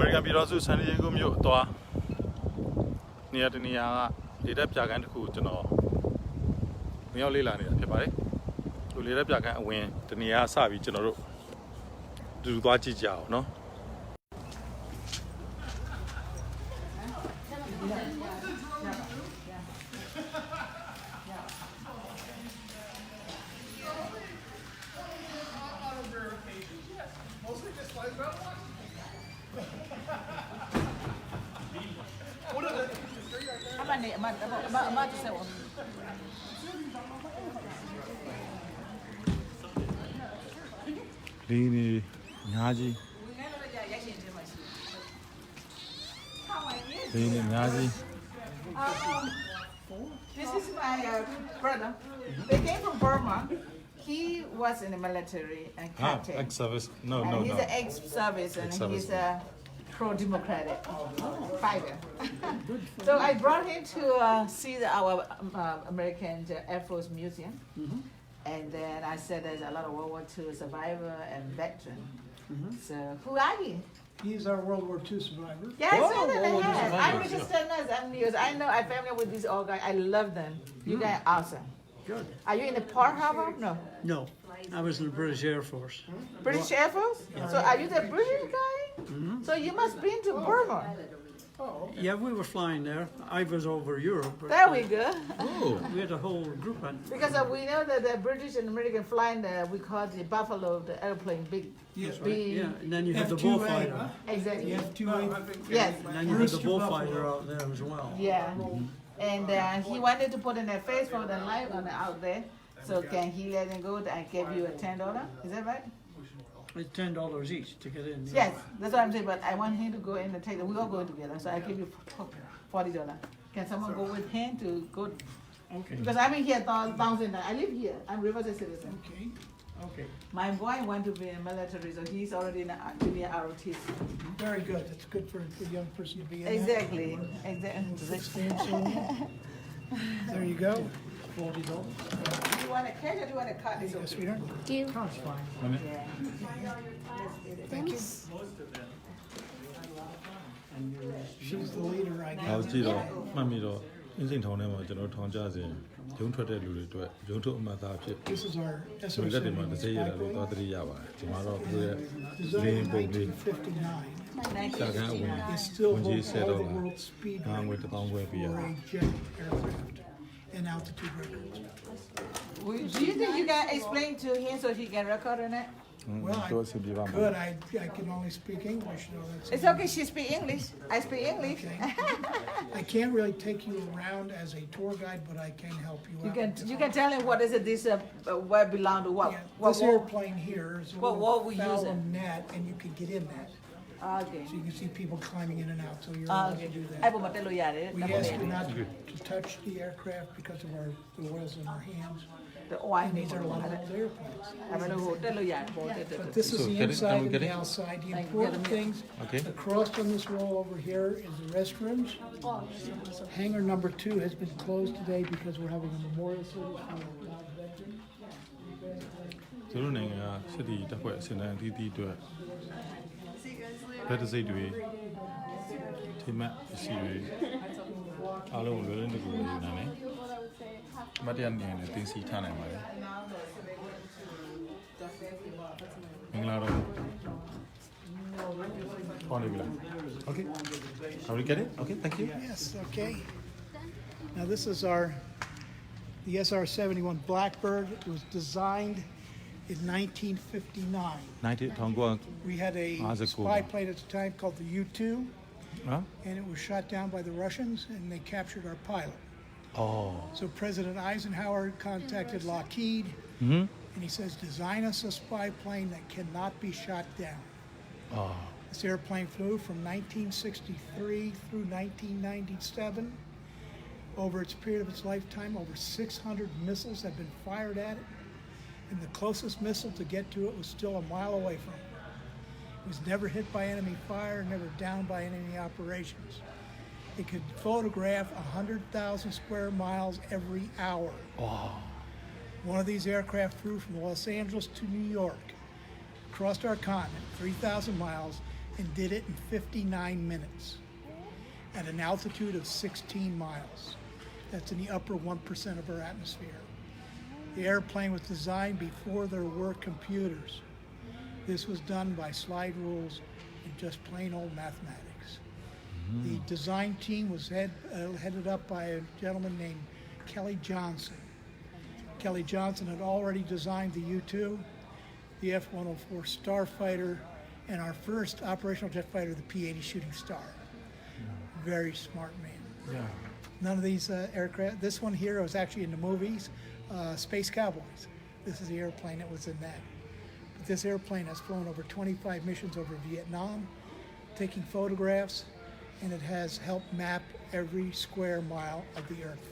American ပြည်တော်စု San Diego မြို့အသွားနေရာတနေရာကလေတက်ပြကန်းတစ်ခုကျွန်တော်ဝင်ရောက်လေ့လာနေတာဖြစ်ပါတယ်။ဒီလေတက်ပြကန်းအဝင်တနေရာစပြီးကျွန်တော်တို့တူတူသွားကြည့်ကြအောင်နော်ဒီနေညာကြီးဒီနေညာကြီး This is my brother. They came from Burma. He was in the military and captain. Ex-service no and no he's no an ex-service and Ex-service. he's a pro-democratic fighter. So I brought him to see our American Air Force Museum. And then I said there's a lot of World War II survivor and veteran. So who are you? He's our World War II survivor. Yes, I'm registered nurse. I'm news. I know I'm familiar with these all guys. I love them. You guys are awesome. Good. Are you in the Pearl Harbor? No. No, I was in the British Air Force. British Air Force? So are you the British guy? So you must be to Burma. Yeah, we were flying there. I was over Europe. But There we go. oh we had a whole group on. Because we know that the British and American flying there, we call the Buffalo, the airplane, big. Yes, big. right. Yeah, and then you have the F2A, bullfighter. Exactly. F2A. Yes. And then you have the bullfighter out there as well. Yeah. And he wanted to put in their face for the light on out there. So can he let him go and give you a $10? Is that right? It's $10 each to get in. Yes, that's what I'm saying. But I want him to go in and take it. We all go together. So I give you $40. Can someone go with him to go? Okay. Because I'm in here 1,000. I live here. I'm Riverside citizen. Okay. Okay. My boy went to be in the military, so he's already in the ROTC. Very good. It's good for a young person to be in. Exactly. There you go. $40. Do you want to catch or do you want to cut this? Yes, sweetheart. That's fine. Thank you. She's the leader, I ဟော guess. ကြည့်တော့မှတ်မိတော့အင်းစိန်ထောင်ထဲမှာကျွန်တော်ထောင်ကြစဉ်ရုံးထွက်တဲ့လူတွေအတွက်ရုံးထုတ်အမှတ်သားဖြစ် This is our ဆိုလက်တွေမှာတစ်စိရတာလို့သွားသတိရပါတယ်ဒီမှာတော့သူရဲ့လင်းပုံလေး 1959. စာကန်းအဝင် It still ဝင်ကြီး holds 10 all ဒေါ် the လာ world's speed ငါငွေ1000ခွဲပေးရ for a jet aircraft and altitude records. Do you think you can explain to him so he can record on it? Well, I တော့အဆင်ပြေပါမှာ could. I can only speak English, though. That's It's okay. She speak English. I speak English. Okay. I can't really take you around as a tour guide, but I can help you out. You can tell him what is it? This where belong to what? Yeah, What this war? airplane here is a What little wall we foul using? net, and you can get in that. Okay. So you can see people climbing in and out, so you're allowed Okay. to do အဲ့ that. ပုံမတက်လို့ရတယ်။ We ask you not to touch the aircraft because of the oils in our hands. The oil And these are a lot of old airplanes. အဲ့မလို့ဟိုတက်လို့ရတယ်ပေါ့တက် But this is So the get it, inside I'm and the getting- outside. The Thank you. important things, Okay. across from this wall over here is the restrooms. Hangar number 2 has been closed today because we're having a memorial service for our veterans. သူတို့နိုင်ငံကစစ်တီတပ်ဖွဲ့အစင်တန်းအသီးသီးအတွက်ဗက်ဒစိတ်တွေထိမတ်အစီတွေအားလုံးလွယ်လွယ်နဲ့ကိုယူနိုင်တယ်အမတ်တရနေနဲ့တင်စီထားနိုင်ပါတယ်မင်္ဂလာတော့ဟောနေပြီလား Okay How do you get it? Okay, thank you. Yes, okay. Now this is the SR-71 Blackbird. It was designed in 1959. 19 We had a spy plane at the time called the U-2, နော် and it was shot down by the Russians, and they captured our pilot. Oh. So President Eisenhower contacted Lockheed, and he says, design us a spy plane that cannot be shot down. Oh. This airplane flew from 1963 through 1997. Over its period of its lifetime, over 600 missiles have been fired at it, and the closest missile to get to it was still a mile away from it. It was never hit by enemy fire, never downed by enemy operations. It could photograph 100,000 square miles every hour. Wow. One of these aircraft flew from Los Angeles to New York, crossed our continent, 3,000 miles, and did it in 59 minutes at an altitude of 16 miles. That's in the upper 1% of our atmosphere. The airplane was designed before there were computers. This was done by slide rules and just plain old mathematics. The design team was headed up by a gentleman named Kelly Johnson. Kelly Johnson had already designed the U-2, the F-104 Starfighter, and our first operational jet fighter, the P-80 Shooting Star. Very smart man. Yeah. None of these aircraft, this one here was actually in the movies, Space Cowboys. This is the airplane that was in that. But this airplane has flown over 25 missions over Vietnam, taking photographs, and it has helped map every square mile of the Earth.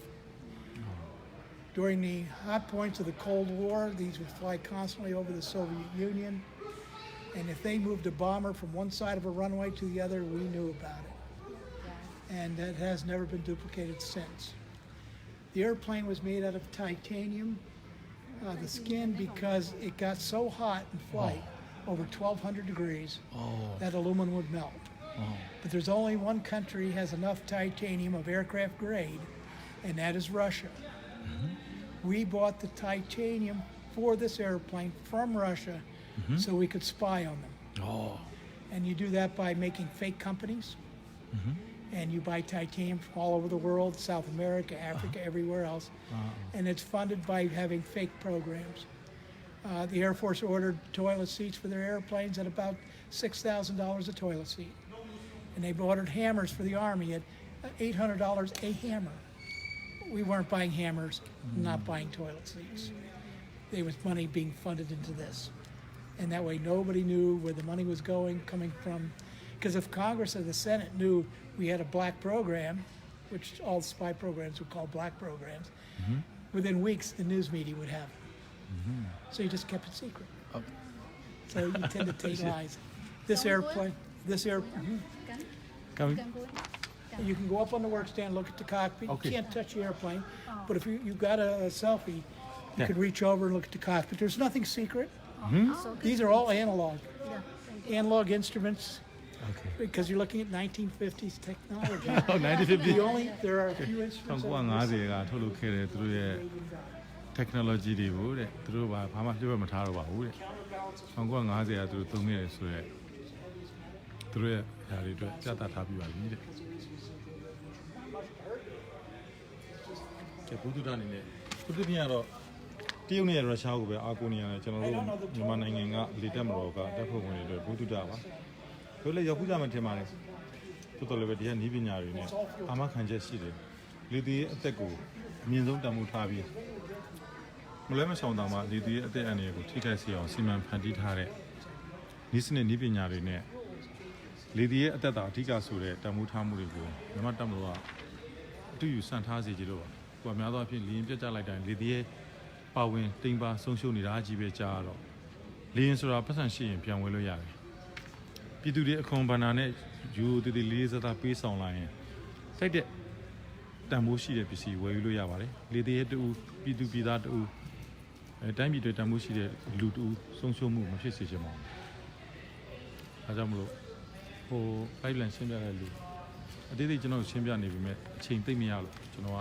During the hot points of the Cold War, these would fly constantly over the Soviet Union. And if they moved a bomber from one side of a runway to the other, we knew about it. And that has never been duplicated since. The airplane was made out of titanium. The skin, because it got so hot in flight, over 1,200 degrees, that aluminum would melt. But there's only one country has enough titanium of aircraft grade, and that is Russia. We bought the titanium for this airplane from Russia so we could spy on them. Oh. And you do that by making fake companies. And you buy titanium from all over the world, South America, Africa, everywhere else. And it's funded by having fake programs. The Air Force ordered toilet seats for their airplanes at about $6,000 a toilet seat. And they've ordered hammers for the Army at $800 a hammer. We weren't buying hammers, not buying toilet seats. There was money being funded into this. And that way nobody knew where the money was coming from. Because if Congress or the Senate knew we had a black program, which all spy programs would call black programs, within weeks the news media would have it. So you just kept it secret. So you tend to take lies. This airplane, Come. you can go up on the work stand, look at the cockpit. Okay. You can't touch the airplane. But if you've got a selfie, you Yeah. could reach over and look at the cockpit. There's nothing secret. So These are all analog. yeah, thank you. Analog instruments, Okay. because you're looking at 1950s technology. Oh, 1950. There are a few instruments. that are 1950ကထုတ်လုပ်ခဲ့တဲ့သူတို့ရဲ့ technology တွေကိုတဲ့သူတို့ဘာမှပြောမထားတော့ပါဘူးတဲ့ 1950ကသူတို့သုံးခဲ့တယ်ဆိုတော့သူတို့ရဲ့ဓာတ်တွေအတွက်ကြာတာထားပြီးပါပြီတဲ့ဘုသူဒ္ဓအနေနဲ့ဘုသူပြင်ကတော့တရုတ်နဲ့ရုရှားကိုပဲအားကိုးနေရတယ်ကျွန်တော်တို့မြန်မာနိုင်ငံကလေတက်မတော်ကတပ်ဖွဲ့ဝင်တွေအတွက်ဘုသူဒ္ဓပါတို့လည်းရောက်ခုကြမှထင်ပါတယ်တော်တော်လည်းပဲဒီကနီးပညာတွေနဲ့အာမခံချက်ရှိတယ်လေဒီရဲ့အသက်ကိုအမြင့်ဆုံးတန်ဖိုးထားပြီးမလွဲမရှောင်တာမှလေဒီရဲ့အသက်အန္တရာယ်ကိုထိခိုက်စေအောင်စီမံဖန်တီးထားတဲ့ဤစနစ်နီးပညာတွေနဲ့လေဒီရဲ့အသက်တာအဓိကဆိုတဲ့တန်ဖိုးထားမှုတွေကိုမြန်မာတပ်မတော်ကအတူယူစံထားစေကြလို့ပါကိုအများသောအဖြစ်လီရင်ပြတ်ကျလိုက်တိုင်းလေဒီရဲ့ပါဝင်တိမ်ပါဆုံးရှုံးနေတာအကြီးပဲကြားတော့လီရင်ဆိုတာပတ်စံရှိရင်ပြန်ဝင်လို့ရတယ်ပြည်သူတွေအခွန်ဘဏ္ဍာနဲ့ယူတည်တည်လေးစားသားပေးဆောင်လာရင်စိုက်တဲ့တန်ဖိုးရှိတဲ့ပစ္စည်းဝယ်ယူလို့ရပါတယ်လေတရဲ့တူပြည်သူပြည်သားတူတိုင်းပြည်တွေတန်ဖိုးရှိတဲ့လူတူဆုံးရှုံးမှုမဖြစ်စေချင်ပါဘူးအဲကြောင့်မလို့ဟို pipeline ရှင်းပြတဲ့လူအသေးသေးကျွန်တော်ရှင်းပြနေပြီမဲ့အချိန်သိမ့်မရလို့ကျွန်တော်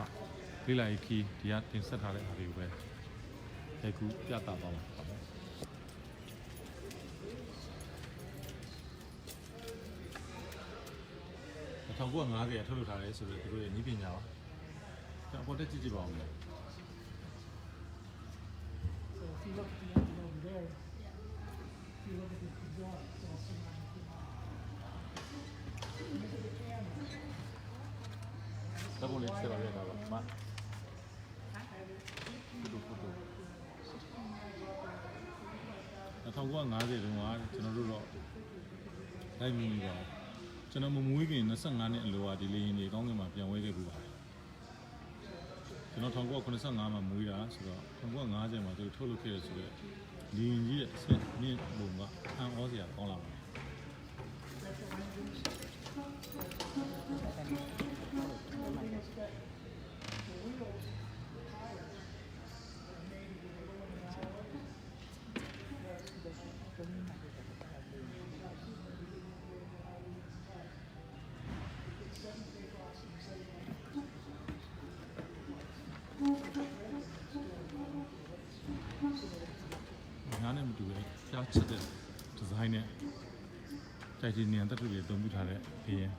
ကလေးလိုက်ခီးဒီကတင်ဆက်ထားတဲ့အားတွေကိုပဲရိုက်ကူးပြသသွားပါမယ်1950ထုတ်လုပ်ထားတယ်ဆိုတော့သူတို့ရဲ့နည်းပညာပါကျွန်တော်ပေါ်တက်ကြည့်ကြည့်ပါဦးမယ် So if you look at the engine over there, if you look at the exhaust, it's also ဓာတ်ပုံလေးဆက်လာရတာပါမတူတူ1950တုန်းကကျွန်တော်တို့တော့လိုက်မိပါကျွန်တော်မမွေးခင်25နှစ်အလိုအဒီလေးရင်တွေကောင်းကင်မှာပြန်ဝဲခဲ့ပြီပါကျွန်တော်1985မှာမွေးတာဆိုတော့1950မှာသူထုတ်လုပ်ခဲ့ရဆိုတော့လီရင်ကြီးရဲ့အဆင့်မြင့်ပုံကအံ့ဩစရာကောင်းလာပါတယ် the တူတယ်ကြားချစ်တဲ့ဒီဇိုင်းနဲ့တိုက်တီနီယမ်တက်တူတွေသုံးပြထားတဲ့ဘီရင်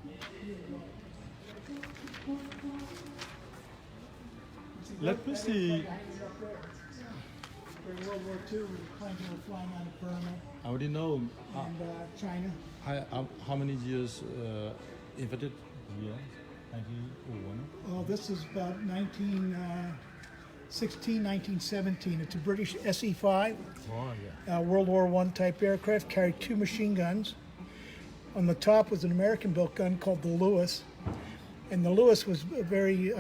Let me see. During World War II, we were planes were flying out of Burma I already know and China. how many years invented here 1901 Well, this is about 1916, 1917. It's a British SE-5, oh yeah World War I type aircraft, carried 2 machine guns. On the top was an American-built gun called the Lewis, and the Lewis was very,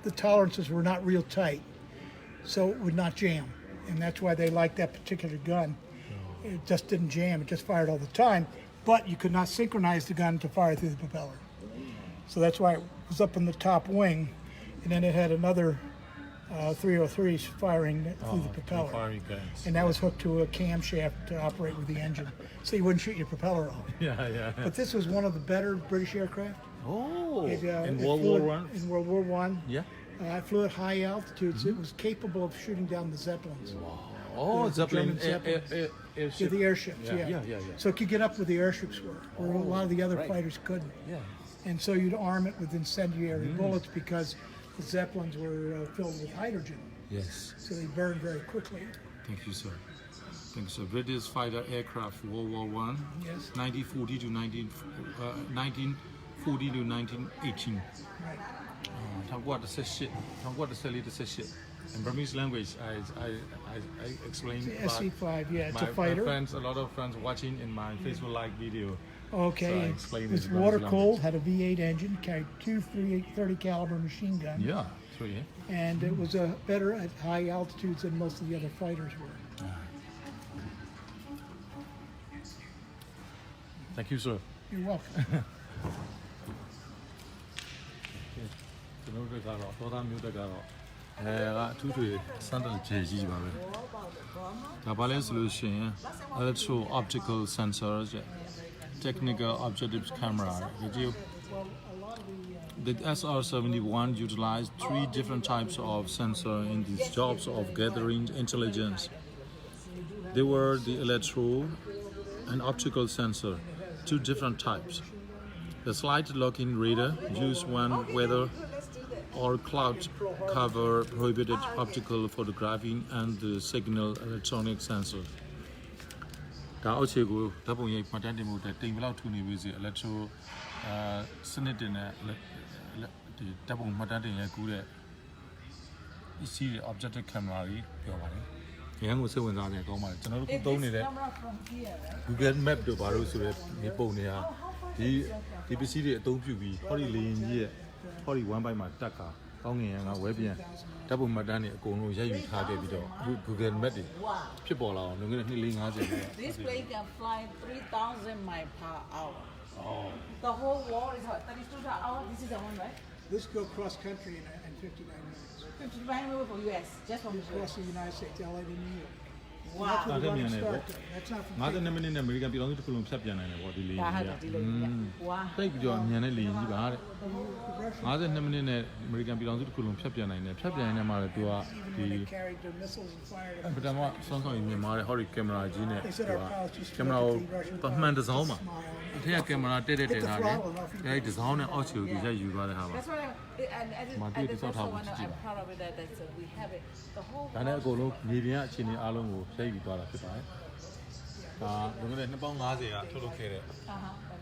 the tolerances were not real tight, so it would not jam, and that's why they liked that particular gun. It just didn't jam, it just fired all the time, but you could not synchronize the gun to fire through the propeller. So that's why it was up in the top wing, and then it had another 303s firing through the propeller. firing guns And that was hooked to a camshaft to operate with the engine, so you wouldn't shoot your propeller off. yeah But this was one of the better British aircraft. oh It, in it World flew War at- One In World War One. yeah It flew at high altitudes. It was capable of shooting down the Zeppelins. oh The Zeppelin German Zeppelins. Yeah, airship the airships, yeah So it could get up where the airships were, where a lot of the other fighters couldn't. yeah And so you'd arm it with incendiary bullets because the Zeppelins were filled with hydrogen, yes so they burned very quickly. thank you sir British fighter aircraft World War One Yes. 1940 to 1940 to 1918 Right. 1918 in Burmese language I explained The about SE-5, yeah, it's a my fighter. friends, a lot of friends watching in my Facebook live video. Okay, So I it explained was it in water Burmese cooled, language. had a V8 engine, carried two 30 caliber machine guns, Yeah, so yeah. and it was better at high altitudes than most of the other fighters were. Thank you, sir. You're welcome. ကျွန်တော်တို့ကတော့သောသားမျိုးတက်ကတော့ကအထူးထွေစမ်းတယ်ခြေကြီးပါပဲဒါဘာလဲဆိုလို့ရှိရင် electro optical sensor technical objective camera the SR-71 utilized 3 different types of sensor in these jobs of gathering intelligence. They were the electro and optical sensor, 2 different types. The slide locking radar used when weather or cloud cover prohibited optical photographing and the signal electronic sensor. ဒါအောက်ခြေကိုဓာတ်ပုံရိပ်မှတ်တမ်းတင်မှုတဲ့တိမ်ဘလောက်ထူနေပြီစီ electro စနစ်တင်တဲ့ဒီဓာတ်ပုံမှတ်တမ်းတင်ရကူးတဲ့ EC objective camera ကြီးပြောပါတယ်။ရန်ကိုစိတ်ဝင်စားနေကောင်းပါတယ်ကျွန်တော်တို့ခုသုံးနေတဲ့ from here, right? Google Map တို့ဘာလို့ဆိုရဲဒီပုံတွေကဒီပစ္စည်းတွေအသုံးပြုပြီးဟောဒီလေရင်ကြီးရဲ့ဟောဒီ1 byte မှာတက်ခါကောင်းငင်ရန်ကဝဲပြန်ဓာတ်ပုံမှတ်တမ်းတွေအကုန်လုံးရိုက်ယူထားခဲ့ပြီးတော့အခု Google Map တွေဖြစ်ပေါ်လာအောင်လွန်ခဲ့တဲ့နှစ်50ကျော် This plane can fly 3,000 miles per hour. Oh. The whole world is what, 32 per hour? This is the one, right? This go cross country in 59 minutes. 55 miles for US, just from Across the United States, LA to New York. Wow. That's where the That's running it, start date. That's not from 52မိနစ်နဲ့အမေရိကန်ပြည်ထောင်စုတစ်ခုလုံးဖြတ်ပြန်နိုင်တယ်ပေါ့ဒီလေရင် ဒါ ကြီး ဟာ က ဒီလိုကြီး။ Wow. တိတ်ပြီးတော့မြန်တဲ့လေရင်ကြီးပါတဲ့ Russian. 52မိနစ်နဲ့အမေရိကန်ပြည်ထောင်စုတစ်ခုလုံးဖြတ်ပြန်နိုင်တယ်ဖြတ်ပြန်နေမှာလည်းသူက Even ဒီ when they carried their missiles and fired them. ပထမဆောင်းဆောင်ရင်မြန်မာတဲ့ဟောဒီကင်မရာကြီးနဲ့ They said our pilots just ကင်မရာကို looked at the Russian ပမှန်တစ်စောင်းမှာ smile. အထက်ကင်မရာတက်တဲ့တင်ထားတယ်အဲဒီတစ်စောင်းနဲ့အောက်ခြေကိုဒီရိုက်ယူသွားတဲ့ဟာပါ That's why Market is not how one much I'm proud of it that we have it. The whole ဒါနဲ့အကုန်လုံးမြေပြင်ကအခြေအနေအားလုံးကိုရိုက်ယူသွားတာဖြစ်ပါတယ်ဒါလွန်ခဲ့တဲ့နှစ်ပေါင်း50ကထုတ်လုပ်ခဲ့တဲ့ the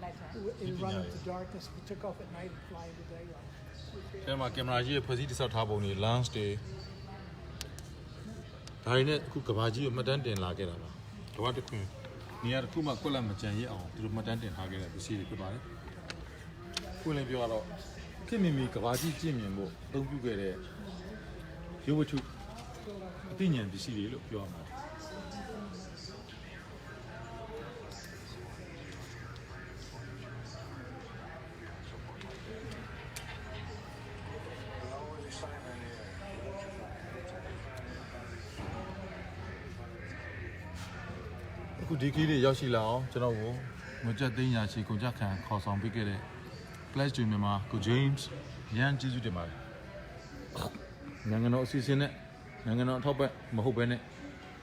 nighttime. It run into darkness. We took off at night and fly into daylight. အဲမှာကင်မရာကြီးရဲ့ဖွဲ့စည်းတိစောက်ထားပုံတွေ lens တွေဒါတွေနဲ့အခုကဘာကြီးကိုမှတ်တမ်းတင်လာခဲ့တာပါကဘာတစ်ခွင်နေရာတစ်ခုမှကွက်လက်မကြံရအောင်ဒီလိုမှတ်တမ်းတင်ထားခဲ့တဲ့ပစ္စည်းတွေဖြစ်ပါတယ်ကိုယ်လည်းပြောတော့ခင်မီမီကဘာကြီးကြည့်မြင်ဖို့အသုံးပြုခဲ့တဲ့ရုပ်ဝတ္ထုအသိဉာဏ်ပစ္စည်းတွေလို့ပြောရမှာအခုဒီကီးတွေရောက်ရှိလာအောင်ကျွန်တော်ကိုငွေကျပ်သိန်းညာချီကုန်ကြခံခေါ်ဆောင်ပေးခဲ့တဲ့ Flash ဂျူမြန်မာကို James ရန်ကျေးဇူးတင်ပါတယ်နိုင်ငံတော်အစီအစဉ်နဲ့နိုင်ငံတော်အထောက်ပံ့မဟုတ်ဘဲနဲ့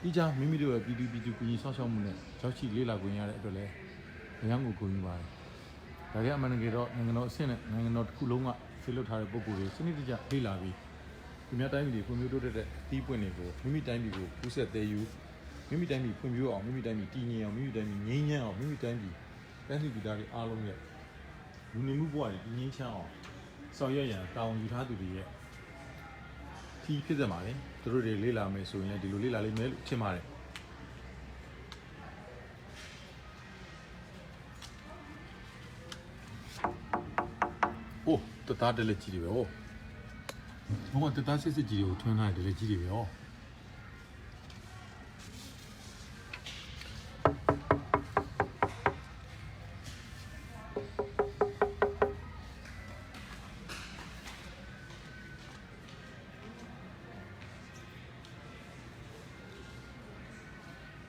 ဒီကြောင့်မိမိတို့ရဲ့ပြည်သူကူညီဆောက်ရှောက်မှုနဲ့ကြောက်ချီလေးလာခွင့်ရတဲ့အတွက်လည်းအများကိုကူညီပါတယ်ဒါကအမှန်တကယ်တော့နိုင်ငံတော်အဆင့်နဲ့နိုင်ငံတော်တစ်ခုလုံးကဆေးလွတ်ထားတဲ့ပုံကိုယ်တွေစနစ်တကျလေးလာပြီးဒီများတိုင်းပြည်တွေဖွံ့ဖြိုးတိုးတက်တဲ့တီးပွင့်တွေကိုမိမိတိုင်းပြည်ကိုကူးဆက်သေးယူမိမိတိုင်းပြည်ဖွံ့ဖြိုးအောင်မိမိတိုင်းပြည်တည်ငြိမ်အောင်မိမိတိုင်းပြည်ငြိမ်းချမ်းအောင်မိမိတိုင်းပြည်တိုင်းပြည်သားတွေအားလုံးရဲ့လူနေမှုဘဝတွေတည်ငြိမ်ချမ်းအောင်ဆောင်ရွက်ရန်တာဝန်ယူထားသူတွေရဲ့ထီးဖြစ်စမှာလေသူတို့တွေလေးလာမယ်ဆိုရင်လည်းဒီလိုလေးလာလိမ့်မယ်လို့ထင်ပါတယ်โอ้ตตาเดลจีတွေပဲဟောဘုံကတတစစ်စစ်ကြီးတွေကိုထွန်းထားတဲ့เดลကြီးတွေပဲဟော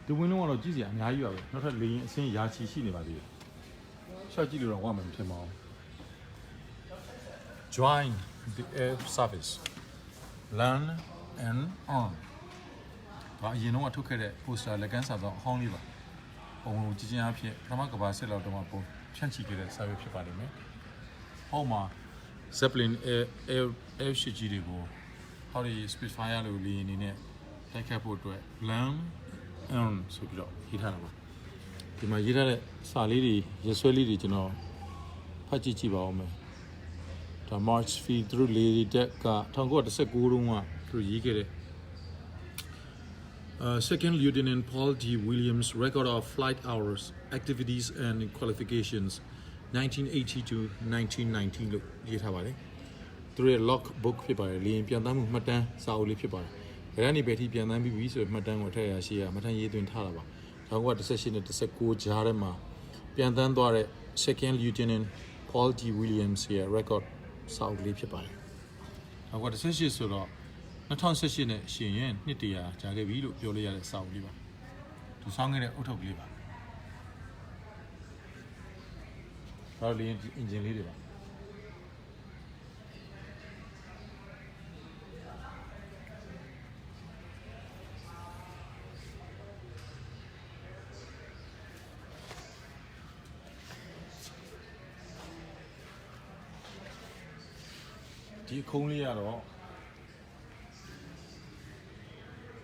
ဒီဝင်းလုံးကတော့ကြည့်စရာအများကြီးပါပဲနောက်ထပ်လေရင်အဆင်းရာချီရှိနေပါသေးတယ်ရှော့ကြည့်လို့တော့ဝါမှမဖြစ်ပါဘူး Join the air service learn and earn ဒါအရင်တော့ထုတ်ခဲ့တဲ့ poster လက်ကမ်းစာတော့အဟောင်းလေးပါပုံလုံးကြည်ချင်းအဖြစ်ပထမကဘာစစ်လောက်တော့မှပုံဖြန့်ချီခဲ့တဲ့စာရွက်ဖြစ်ပါလိမ့်မယ်ဟောမှာ Zeppelin air ship ကြီးတွေကိုဟောဒီ Spitfire လို့လေယာဉ်နေနဲ့တိုက်ခတ်ဖို့အတွက် learnဆိုပြီးတော့ရေးထားတာပါဒီမှာရေးထားတဲ့စာလေးတွေရဆွဲလေးတွေကျွန်တော်ဖတ်ကြည့်ပါဦးမယ်ဒါ March Feed through Lady Deck က1919တုန်းကသူရေးခဲ့တဲ့ Second Lieutenant Paul D. Williams record of flight hours activities and qualifications 1980 to 1919လို့ရေးထားပါတယ်သူရဲ့ log book ဖြစ်ပါတယ်လေယာဉ်ပြန်တမ်းမှုမှတ်တမ်းစာအုပ်လေးဖြစ်ပါတယ်ဘယ်ကနေဘယ်ထိပြန်တမ်းပြီးပြီဆိုမှတ်တမ်းကိုထည့်ရရှိရမှတ်တမ်းရေးသွင်းထားတာပါ1918နဲ့19ကြားထဲမှာပြန်တမ်းသွားတဲ့ Second Lieutenant Paul D. Williams ရဲ့ record စာအုပ်လေးဖြစ်ပါတယ်1918ဆိုတော့2018နဲ့ရှင်ရင်နှစ်တရာကြာခဲ့ပြီလို့ပြောလို့ရတဲ့စာအုပ်လေးပါသူဆောင်းခဲ့တဲ့အုတ်ထုပ်ကလေးပါဒါလေး engine လေးတွေပါဒီခုံးလေးကတော့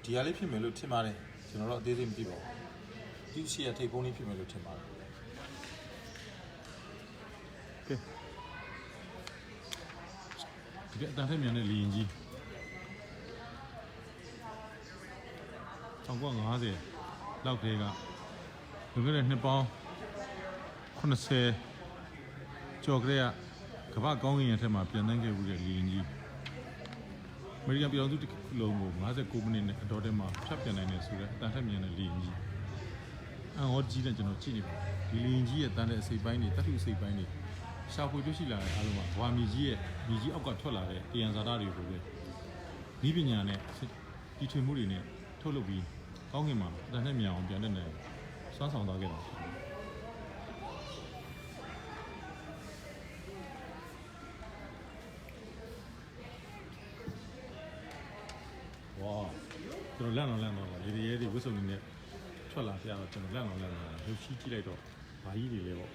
ဒီဟာလေးဖြစ်မယ်လို့ထင်ပါတယ်ကျွန်တော်တော့အသေးစိတ်မသိပါဘူးဒီစီရထိပ်ဖုံးလေးဖြစ်မယ်လို့ထင်ပါတယ်ကဲဒီအတန်းထက်မြန်တဲ့လီရင်ကြီး1950လောက်တည်းကလွန်ခဲ့တဲ့နှစ်ပေါင်း80ကျော်ကလေးကကမ္ဘာကောင်းကင်ရဲ့ထက်မှာပြန်တန်းခဲ့မှုတဲ့လီရင်ကြီးအမေရိကန်ပြည်ထောင်စုတစ်ခုလုံးကို59မိနစ်နဲ့အတော်တည်းမှာဖြတ်ပြန်နိုင်တယ်ဆိုတော့အတန်ထက်မြန်တဲ့လီရင်ကြီးအန်ဟောကြီးနဲ့ကျွန်တော်ကြည့်နေပါဒီလီရင်ကြီးရဲ့တန်းတဲ့အစိပ်ပိုင်းတွေတတ်ထုအစိပ်ပိုင်းတွေရှာဖွေတွေ့ရှိလာတဲ့အားလုံးကဝါမီကြီးရဲ့မြေကြီးအောက်ကထွက်လာတဲ့တယံဇာတတွေကိုပဲဤပညာနဲ့တီထွင်မှုတွေနဲ့ထုတ်လုပ်ပြီးကောင်းကင်မှာအတန်ထက်မြန်အောင်ပြန်တဲ့နယ်စွမ်းဆောင်သွားခဲ့တာဝါကျွန်တော်လန့်တော့ပါရေရဲတွေဝှက်စုံနေနဲ့ထွက်လာပြတော့ကျွန်တော်လန့်တော့လှုပ်ရှိကြည့်လိုက်တော့ဘာကြီးတွေလဲပေါ့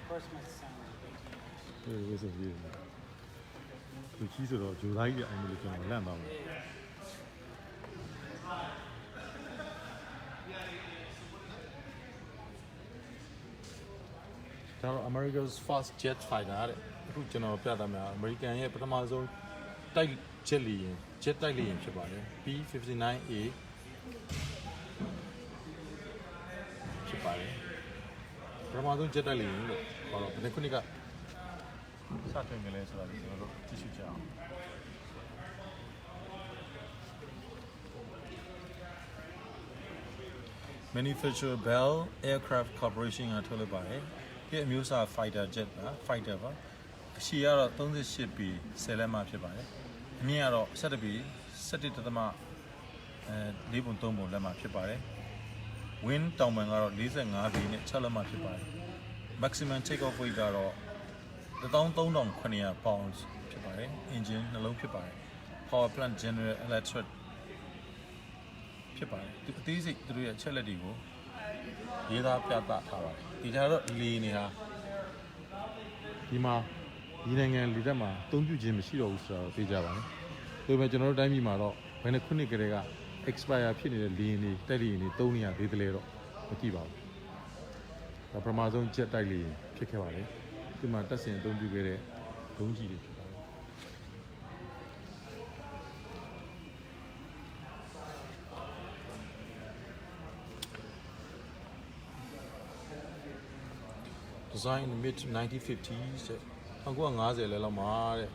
ဝှက်စုံကြီးတွေလူကြီးဆိုတော့ဂျိုသားကြီးတွေအိုင်မလို့ကျွန်တော်လန့်သွားမယ်ဒါတော့ America's first jet fighter တဲ့အခုကျွန်တော်ပြတာများ American ရဲ့ပထမဆုံးတိုက်jet လီရင် jet တိုက်လီရင်ဖြစ်ပါတယ် P-59A ဖြစ်ပါတယ်ပထမဆုံး jet တိုက်လီရင်လို့ခေါ်တော့ဘယ်နှစ်ခုနှစ်ကစတင်ကြလဲဆိုတာကျွန်တော်တို့ကြည့်ရှုကြအောင် Manufacturer Bell Aircraft Corporation ကထုတ်လုပ်ပါတယ်ဒီအမျိုးအစား fighter jet ပါ fighter ပါအရှိကတော့38 ปี10လက်မှဖြစ်ပါတယ်အမြင့်ကတော့17 ปี17.4 ပုံလက်မှဖြစ်ပါတယ် wind တောင်ပံကတော့45 ปีနဲ့6လက်မှဖြစ်ပါတယ် maximum take off weight ကတော့ 13,900 pounds ဖြစ်ပါတယ် engine နှလုံးဖြစ်ပါတယ် power plant general electric ဖြစ်ပါတယ်အသေးစိတ်သူတို့ရဲ့အချက်လက်တွေကိုရေးသားပြသထားပါတယ်ဒီကြတော့လီနေတာဒီမှာဒီနိုင်ငံလီတက်မှာအသုံးပြုခြင်းမရှိတော့ဘူးဆိုတော့သိကြပါမယ်ဒါပေမဲ့ကျွန်တော်တို့တိုင်းပြည်မှာတော့ဘယ်နှစ်ခုနှစ်ကလေးက expire ဖြစ်နေတဲ့လီရင်တွေတက်လီရင်တွေသုံးနေရသေးတယ်လေတော့မကြည့်ပါဘူးဒါပထမဆုံး jet တိုက်လီရင်ဖြစ်ခဲ့ပါတယ်ဒီမှာတက်ဆင်အသုံးပြုခဲ့တဲ့ဒုံးကြီးတွေဖြစ်ပါတယ် Designed in the mid-1950s, 1950 လဲလောက်မှာတဲ့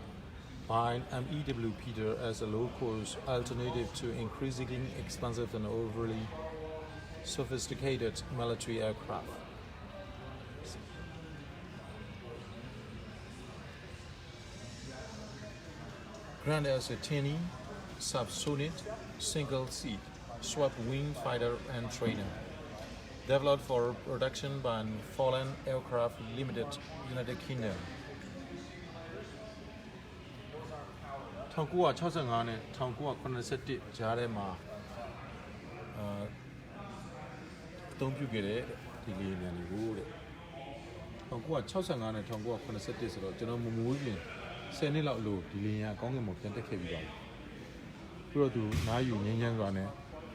by M.E.W. Peter as a low-cost alternative to increasingly expensive and overly sophisticated military aircraft. Grand as a tiny, subsonic, single-seat, swept-wing fighter and trainer. Developed for production by Fallen Aircraft Limited, United Kingdom. 1965နဲ့1981ကြားထဲမှာအသုံးပြုခဲ့တဲ့ဒီလေယာဉ်တွေကိုတဲ့1965နဲ့1981ဆိုတော့ကျွန်တော်မမိုးရင်10နှစ်လောက်အလိုဒီလေယာဉ်ကကောင်းကင်ဘုံပြန်တက်ခဲ့ပြီးပါပြီပြီးတော့သူနားယူငင်းငင်းစွာနဲ့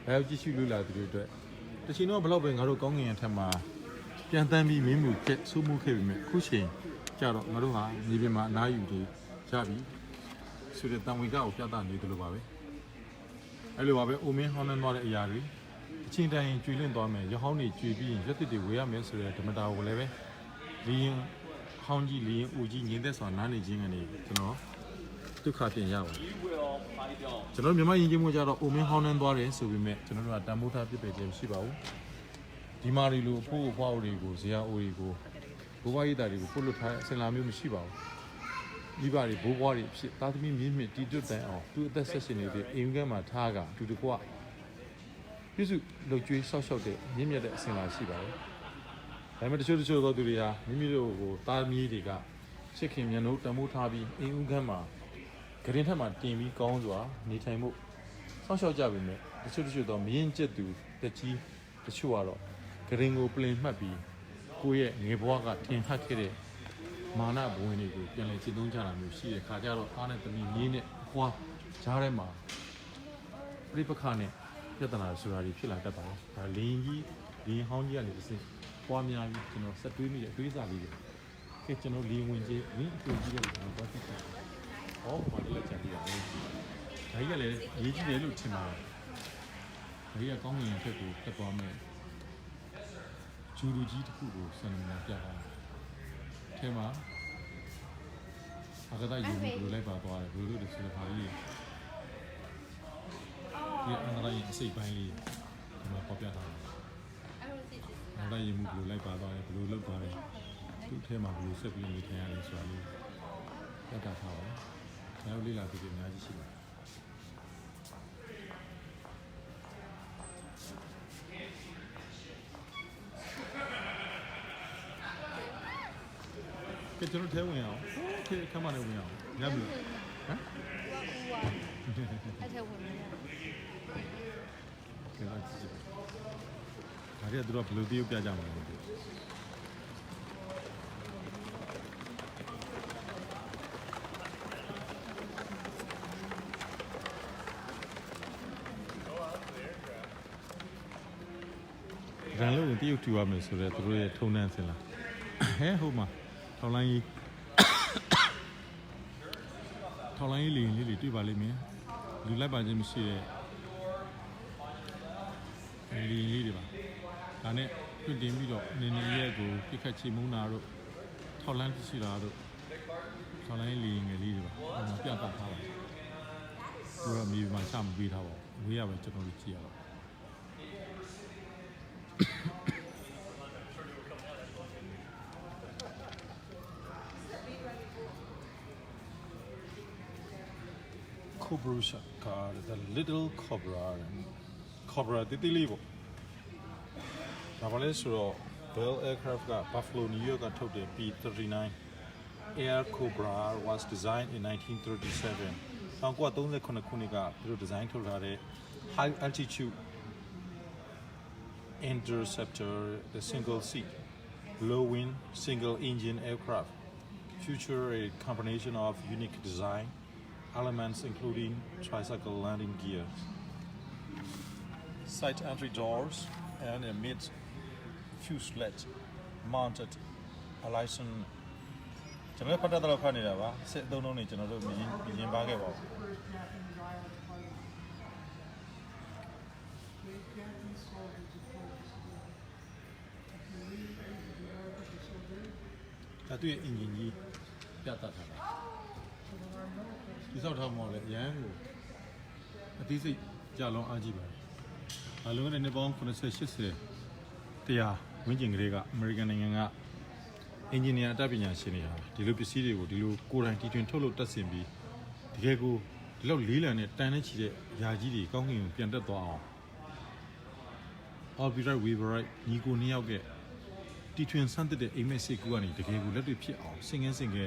ဘယ်ကြည့်ရှုလို့လာသူတွေအတွက်တချင်တော့ဘလောက်ပဲငါတို့ကောင်းကင်ရထက်မှာပြန်တန်းပြီးမင်းမှုကျက်ဆိုးမှုခဲ့ပြီမဲ့အခုချိန်ကြတော့ငါတို့ဟာနေပြင်မှာအနားယူနေကြပြီဆိုတဲ့တန်ဝေကကိုပြသနေတယ်လို့ပါပဲအဲ့လိုပါပဲအိုမင်းဟောင်းနှံသွားတဲ့အရာတွေအချင်းတိုင်းကျွေလင့်သွားမယ်ရဟောင်းတွေကျွေပြီးရင်ရက်တစ်တွေဝေရမယ်ဆိုတဲ့ဓမ္မတာကိုလည်းပဲလီရင်ဟောင်းကြီးလီရင်ဦးကြီးငင်းသက်စွာနားနေခြင်းကနေကျွန်တော်ဒုက္ခပြင်ရပါတယ်ကျွန်တော်မြန်မာယဉ်ကျေးမှုကြတော့အိုမင်းဟောင်းနှံသွားတယ်ဆိုပေမဲ့ကျွန်တော်တို့ကတန်ဖိုးထားပြစ်ပယ်ခြင်းမရှိပါဘူးဒီမာရီလိုအဖို့အဖွားအိုတွေကိုဇေယအိုတွေကိုဘိုးဘွားရိပ်တာတွေကိုပုတ်လွတ်ထားတဲ့အစင်လာမျိုးမရှိပါဘူးဒီပါတွေဘိုးဘွားတွေဖြစ်သားသမီးမြင့်မြင့်တီးတွတ်တန်အောင်သူ့အသက်ဆက်ရှင်နေတဲ့အိမ်ကမှာထားကတူတကွပြည့်စုံလုံကျွေးဆောက်ရှောက်တဲ့မြင့်မြတ်တဲ့အစင်လာရှိပါတယ်ဒါပေမဲ့တချို့သောသူတွေဟာမိမိတို့ကိုသားသမီးတွေကချစ်ခင်မြတ်လို့တန်ဖိုးထားပြီးအိမ်ဦးခန်းမှာဂရင်ထက်မှာတင်ပြီးကောင်းစွာနေထိုင်မှုဆောက်ရှောက်ကြပြီမဲ့တချို့သောမရင်ကျက်သူတက်ကြီးတချို့ကတော့ဂရင်ကိုပလင်မှတ်ပြီးကိုယ့်ရဲ့ငယ်ဘဝကထင်ဟပ်ခဲ့တဲ့မာနဘဝင်တွေကိုပြန်လည်ကျင့်သုံးကြတာမျိုးရှိတဲ့ခါကျတော့အားနဲ့သမီးမြေးနဲ့အဖွားကြားထဲမှာပြိပခါနဲ့ပြဿနာဆိုတာတွေဖြစ်လာတတ်ပါတယ်ဒါလင်းကြီးလင်းဟောင်းကြီးကနေတစ်စင်းပွားများပြီးကျွန်တော်ဆက်တွေးမိတဲ့အတွေးစားလေးတွေကဲကျွန်တော်လင်းဝင်ကြီးဝင်းအတူကြီးတဲ့ကျွန်တော်သွားကြည့်တယ်ဟောဘာလဲကြံပြရလဲဒါကြီးကလည်းရေးကြည့်တယ်လို့ထင်ပါတယ်ဒါကြီးကကောင်းငင်ဖက်ကိုတက်သွားမယ်ဂျူလူကြီးတစ်ခုကိုစံနမူနာပြတာထဲမှာအကဒါယူဘယ်လိုလိုက်ပါသွားတယ်ဘယ်လိုလဲဆိုတော့ခါကြီးဒီအင်္ဂလိပ်အစိပ်ပိုင်းလေးဒီမှာပေါ်ပြထားတယ်အင်္ဂလိပ်ယူဘယ်လိုလိုက်ပါသွားတယ်ဘယ်လိုလုပ်သွားတယ်သူ့ထဲမှာဘယ်လိုဆက်ပြီးနေထိုင်ရလဲဆိုတာလေးပြသထားပါတယ်ဒါကိုလေ့လာပြီးအများကြီးရှိပါတယ်ကဲကျွန်တော်ထဲဝင်အောင်โอเคခမနဲ့ဝင်အောင်ရပြီဟမ်အဲ့ထဲဝင်နေရကဲအဲ့ဒါကြည့်ဒါရီကသူတို့ဘယ်လိုတည်ပြကြမှာလဲရန်လို့တရုတ်ထူရမယ်ဆိုတော့သူတို့ရဲ့ထုံနှန်းစင်လားဟဲဟုတ်မှာထောက်လိုင်းကြီးလီလေးတွေ့ပါလိမ့်မယ်လူလိုက်ပါခြင်းမရှိတဲ့လီလေးတွေပါဒါနဲ့ပြတင်ပြီးတော့နင်းနေရဲ့ကိုပြစ်ခတ်ချေမုန်းတာတို့ထောက်လန်းရှိတာတို့ထောက်လိုင်းလီငယ်လေးတွေပါပြတ်ထားပါတယ်သူကမြေမှာချမပေးထားပါဘူးဝေးရပဲကျွန်တော်တို့ကြည့်ရတော့Cobra car, the little cobra တိတိလေးပေါ့ဒါပါလဲဆိုတော့ Bell Aircraft က Buffalo New York ကထုတ်တဲ့ P-39 Air Cobra was designed in 1937 1939ခုနှစ်ကသူတို့ဒီဇိုင်းထုတ်ထားတဲ့ high altitude Interceptor, the single seat, low wing, single engine aircraft. Feature a combination of unique design elements including tricycle landing gear, side entry doors, and a mid fuselage mounted Allison. ကျွန်တော်ဖတ်တတ်တော့ဖတ်နေတာပါစစ်အသုံးလုံးတွေကျွန်တော်တို့မြင်ပါခဲ့ပါဘူးဒါသူ့ရဲ့အင်ဂျင်ကြီးပြတ်တတ်ထားတာဒီစောက်ထားမှလည်းရန်ကိုအသေးစိတ်ကြာလုံးအားကြီးပါတယ်အလုံးနဲ့နှစ်ပေါင်း80 80တရားဝင်းကျင်ကလေးကအမေရိကန်နိုင်ငံကအင်ဂျင်နီယာအတတ်ပညာရှင်တွေဟာဒီလိုပစ္စည်းတွေကိုဒီလိုကိုယ်တိုင်တီထွင်ထုတ်လုပ်တက်ဆင်ပြီးတကယ်ကိုဒီလောက်လေးလံနဲ့တန်နဲ့ချီတဲ့ယာကြီးတွေကောင်းကင်ကိုပြန်တက်သွားအောင် Albright Weaverite ညီကိုနှစ်ယောက်ကတီထွင်ဆန်းတဲ့အိမ်မက်စိတ်ကူကနေတကယ်ကိုလက်တွေ့ဖြစ်အောင်စင်ငင်းစင်ကဲ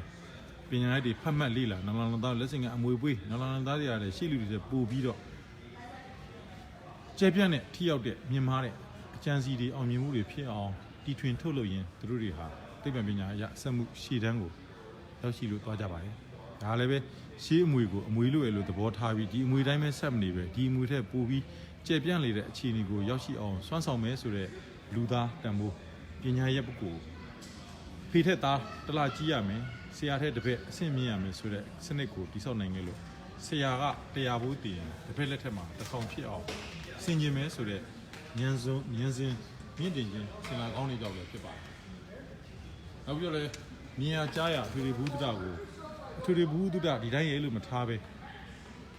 ပညာရေးတွေဖတ်မှတ်လေ့လာနလန်သားလက်စင်ကအမွေပွေးနလန်သားတွေရတယ်ရှေ့လူတွေပို့ပြီးတော့ကျဲပြန့်တဲ့ထိရောက်တဲ့မြင်မာတဲ့အကြံစီတွေအောင်မြင်မှုတွေဖြစ်အောင်တီထွင်ထုတ်လုပ်ရင်သူတို့တွေဟာသိပ္ပံပညာအရစက်မှုရှေ့တန်းကိုရောက်ရှိလို့သွားကြပါတယ်။ဒါလည်းပဲရှေးအမွေကိုအမွေလို့ရလို့သဘောထားပြီးဒီအမွေတိုင်းပဲဆက်မနေပဲဒီအမွေထက်ပိုပြီးကျယ်ပြန့်လေတဲ့အခြေအနေကိုရောက်ရှိအောင်စွမ်းဆောင်မဲဆိုတဲ့လူသားတန်ဖိုးပညာရဲ့ပုဂ္ဂိုလ်ဖေထက်သားတလားကြီးရမယ်ဆရာထက်တစ်ပက်အဆင့်မြင့်ရမယ်ဆိုတဲ့စနစ်ကိုတည်ဆောက်နိုင်ခဲ့လို့ဆရာကတရားဘိုးတည်ရင်တစ်ပက်လက်ထက်မှာတစ်ဆောင်ဖြစ်အောင်ဆင်ခြင်မဲဆိုတဲ့ဉာဏ်စဉ်မြင့်တင်ခြင်းစင်လာကောင်းတွေကြောင့်လည်းဖြစ်ပါတယ်။နောက်ပြီးတော့လည်းမြင်ရကြားရအထွေထွေဘုဒ္ဓကိုအထွေထွေဘုဒ္ဓဒီတိုင်းရဲ့လို့မထားပဲ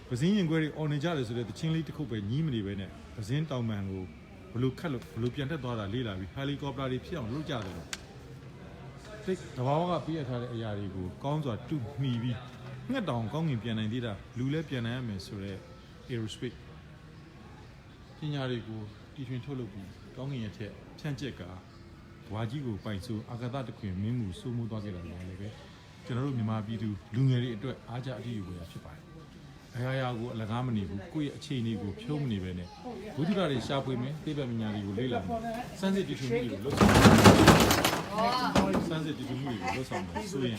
ပဇင်းရင်ခွဲတွေအော်နေကြတယ်ဆိုတဲ့တချင်းလေးတစ်ခုပဲညီးမနေပဲနဲ့ပဇင်းတောင်ပံကိုဘလို့ခတ်လို့ဘလို့ပြန်တက်သွားတာလေးလာပြီးဟယ်လီကော်ပတာတွေဖြစ်အောင်လုပ်ကြတယ်လို့တိတ်တဘာဝကပြည့်ရထားတဲ့အရာတွေကိုကောင်းစွာတူမှီပြီးငှက်တောင်ကောင်းငင်ပြန်နိုင်သေးတာလူလည်းပြန်နိုင်ရမယ်ဆိုတဲ့ aerospace ပညာတွေကိုတီထွင်ထုတ်လုပ်ပြီးကောင်းငင်ရဲ့ထက်ဖြန့်ကျက်ကဝါကြီးကိုပိုင်ဆိုအာကာသတခွင်မင်းမှုစိုးမိုးသွားခဲ့တာလည်းပဲကျွန်တော်တို့မြန်မာပြည်သူလူငယ်တွေအတွက်အားကြအထီးယူပွဲဖြစ်ပါတယ်။အရာကိုအလကားမနေဘူးကိုယ့်ရဲ့အခြေအနေကိုဖြုံးမနေပဲနဲ့ဘုဒ္ဓရာတွေရှာဖွေမယ်သိပ္ပံပညာတွေကိုလေ့လာမယ်စမ်းစစ်တီထွင်မှုတွေကိုလုပ်ဆောင်မယ်စမ်းစစ်တီထွင်မှုတွေကိုလုပ်ဆောင်မယ်ဆိုရင်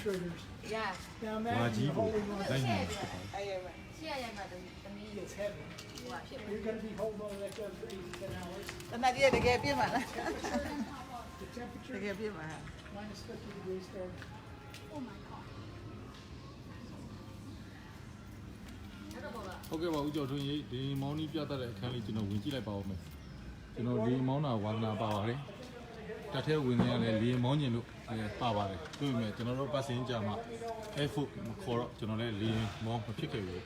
ဝါကြီးကိုတိုင်းနေဖြစ်ပါတယ်။ ရှေ့ရမှာတမီးဟိုဖြစ်တယ် You're going to be holding on like that for 8 to 10 hours. တနည်းတကယ်ပြင်းပါလား The temperature တကယ်ပြင်းပါ minus 50 degrees there. Oh my god. ဟုတ်ကဲ့ပါဦးကျော်ထွန်းကြီးဒီမောင်းကြီးပြတတ်တဲ့အခန်းလေးကျွန်တော်ဝင်ကြည့်လိုက်ပါဦးမယ်ကျွန်တော်လေမောင်းတာဝါသနာပါပါတယ်တက်ထဲဝင်နေရလဲလေမောင်းကျင်လို့ပါပါတယ်တွေ့ပြီကျွန်တော်တို့ပတ်စင်ကြမှာ air food မခေါ်တော့ကျွန်တော်လည်းလေမောင်းမဖြစ်ခဲ့ဘူး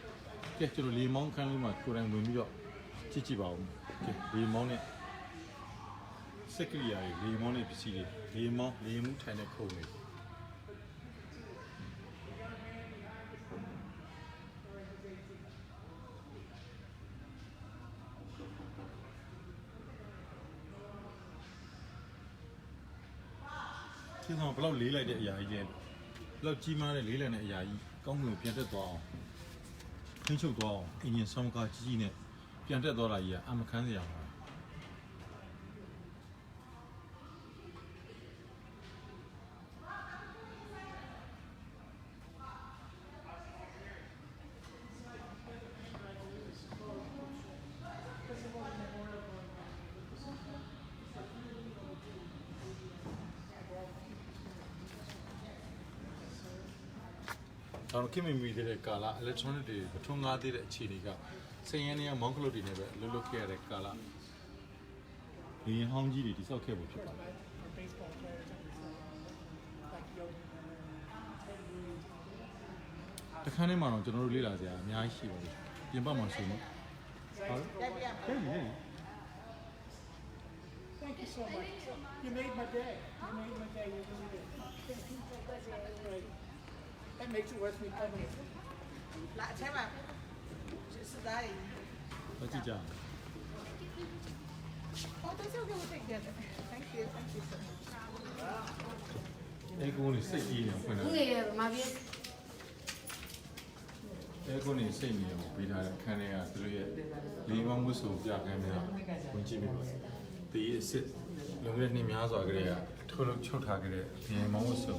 ကဲကျွန်တော်လေမောင်းအခန်းလေးမှာကိုယ်တိုင်ဝင်ပြီးတော့ကြည့်ကြည့်ပါဦးကဲလေမောင်းနဲ့စက်ကရိယာတွေလေမောင်းနဲ့ပစ္စည်းတွေလေမောင်းလေမှုထိုင်တဲ့ခုံတွေဒီကောင်ဘယ်လောက်လေးလိုက်တဲ့အရာကြီးလဲဘယ်လောက်ကြီးမားတဲ့လေးလံတဲ့အရာကြီးကောင်းကင်ကိုပြန်တက်သွားအောင်ထိန်းချုပ်သွားအောင်အင်ဂျင်ဆောင်းကားကြီးကြီးနဲ့ပြန်တက်သွားတာကြီးကအမခန်းစရာပါကျွန်တော်ခင်မမီတဲ့ကာလ electronic တွေပထွန်းကားသေးတဲ့အခြေအနေကစိန်ရင်းနဲ့မောင်းကလုတ်တွေနဲ့ပဲလွတ်လွတ်ခဲ့ရတဲ့ကာလဒီဟောင်းကြီးတွေတိစောက်ခဲ့ဖို့ဖြစ်ပါတယ် Baseball players like yoga. တခန်းထဲမှာတော့ကျွန်တော်တို့လေ့လာစရာအများကြီးရှိပါတယ်ပြင်ပမှာဆိုတော့ဟုတ်ကဲ့ Thank you so much. You made my day. You made my day. You really did. Right. That makes it worth me coming. လာထဲမှာစစ်သားတွေ ဘာကြည့်ကြ Oh, that's okay. We'll take that. Thank you. Thank you so much. အဲကုန်းနေစိတ်ကြီးနေဖွင့်လာ ဦးရေမပြေ အဲကုန်းနေစိတ်နေအောင်ပေးထားတဲ့အခန်းထဲကသူတို့ရဲ့လေးမောင်းမှုဆိုပြခန်းများဝင်ကြည့်မိပါတယ်ဒီအ ဖြစ်စစ်လုံခဲ့နေများစွာကလေးကထိုးလို့ချုပ်ထားကြတဲ့ပြင်မောင်းဝတ်စုံ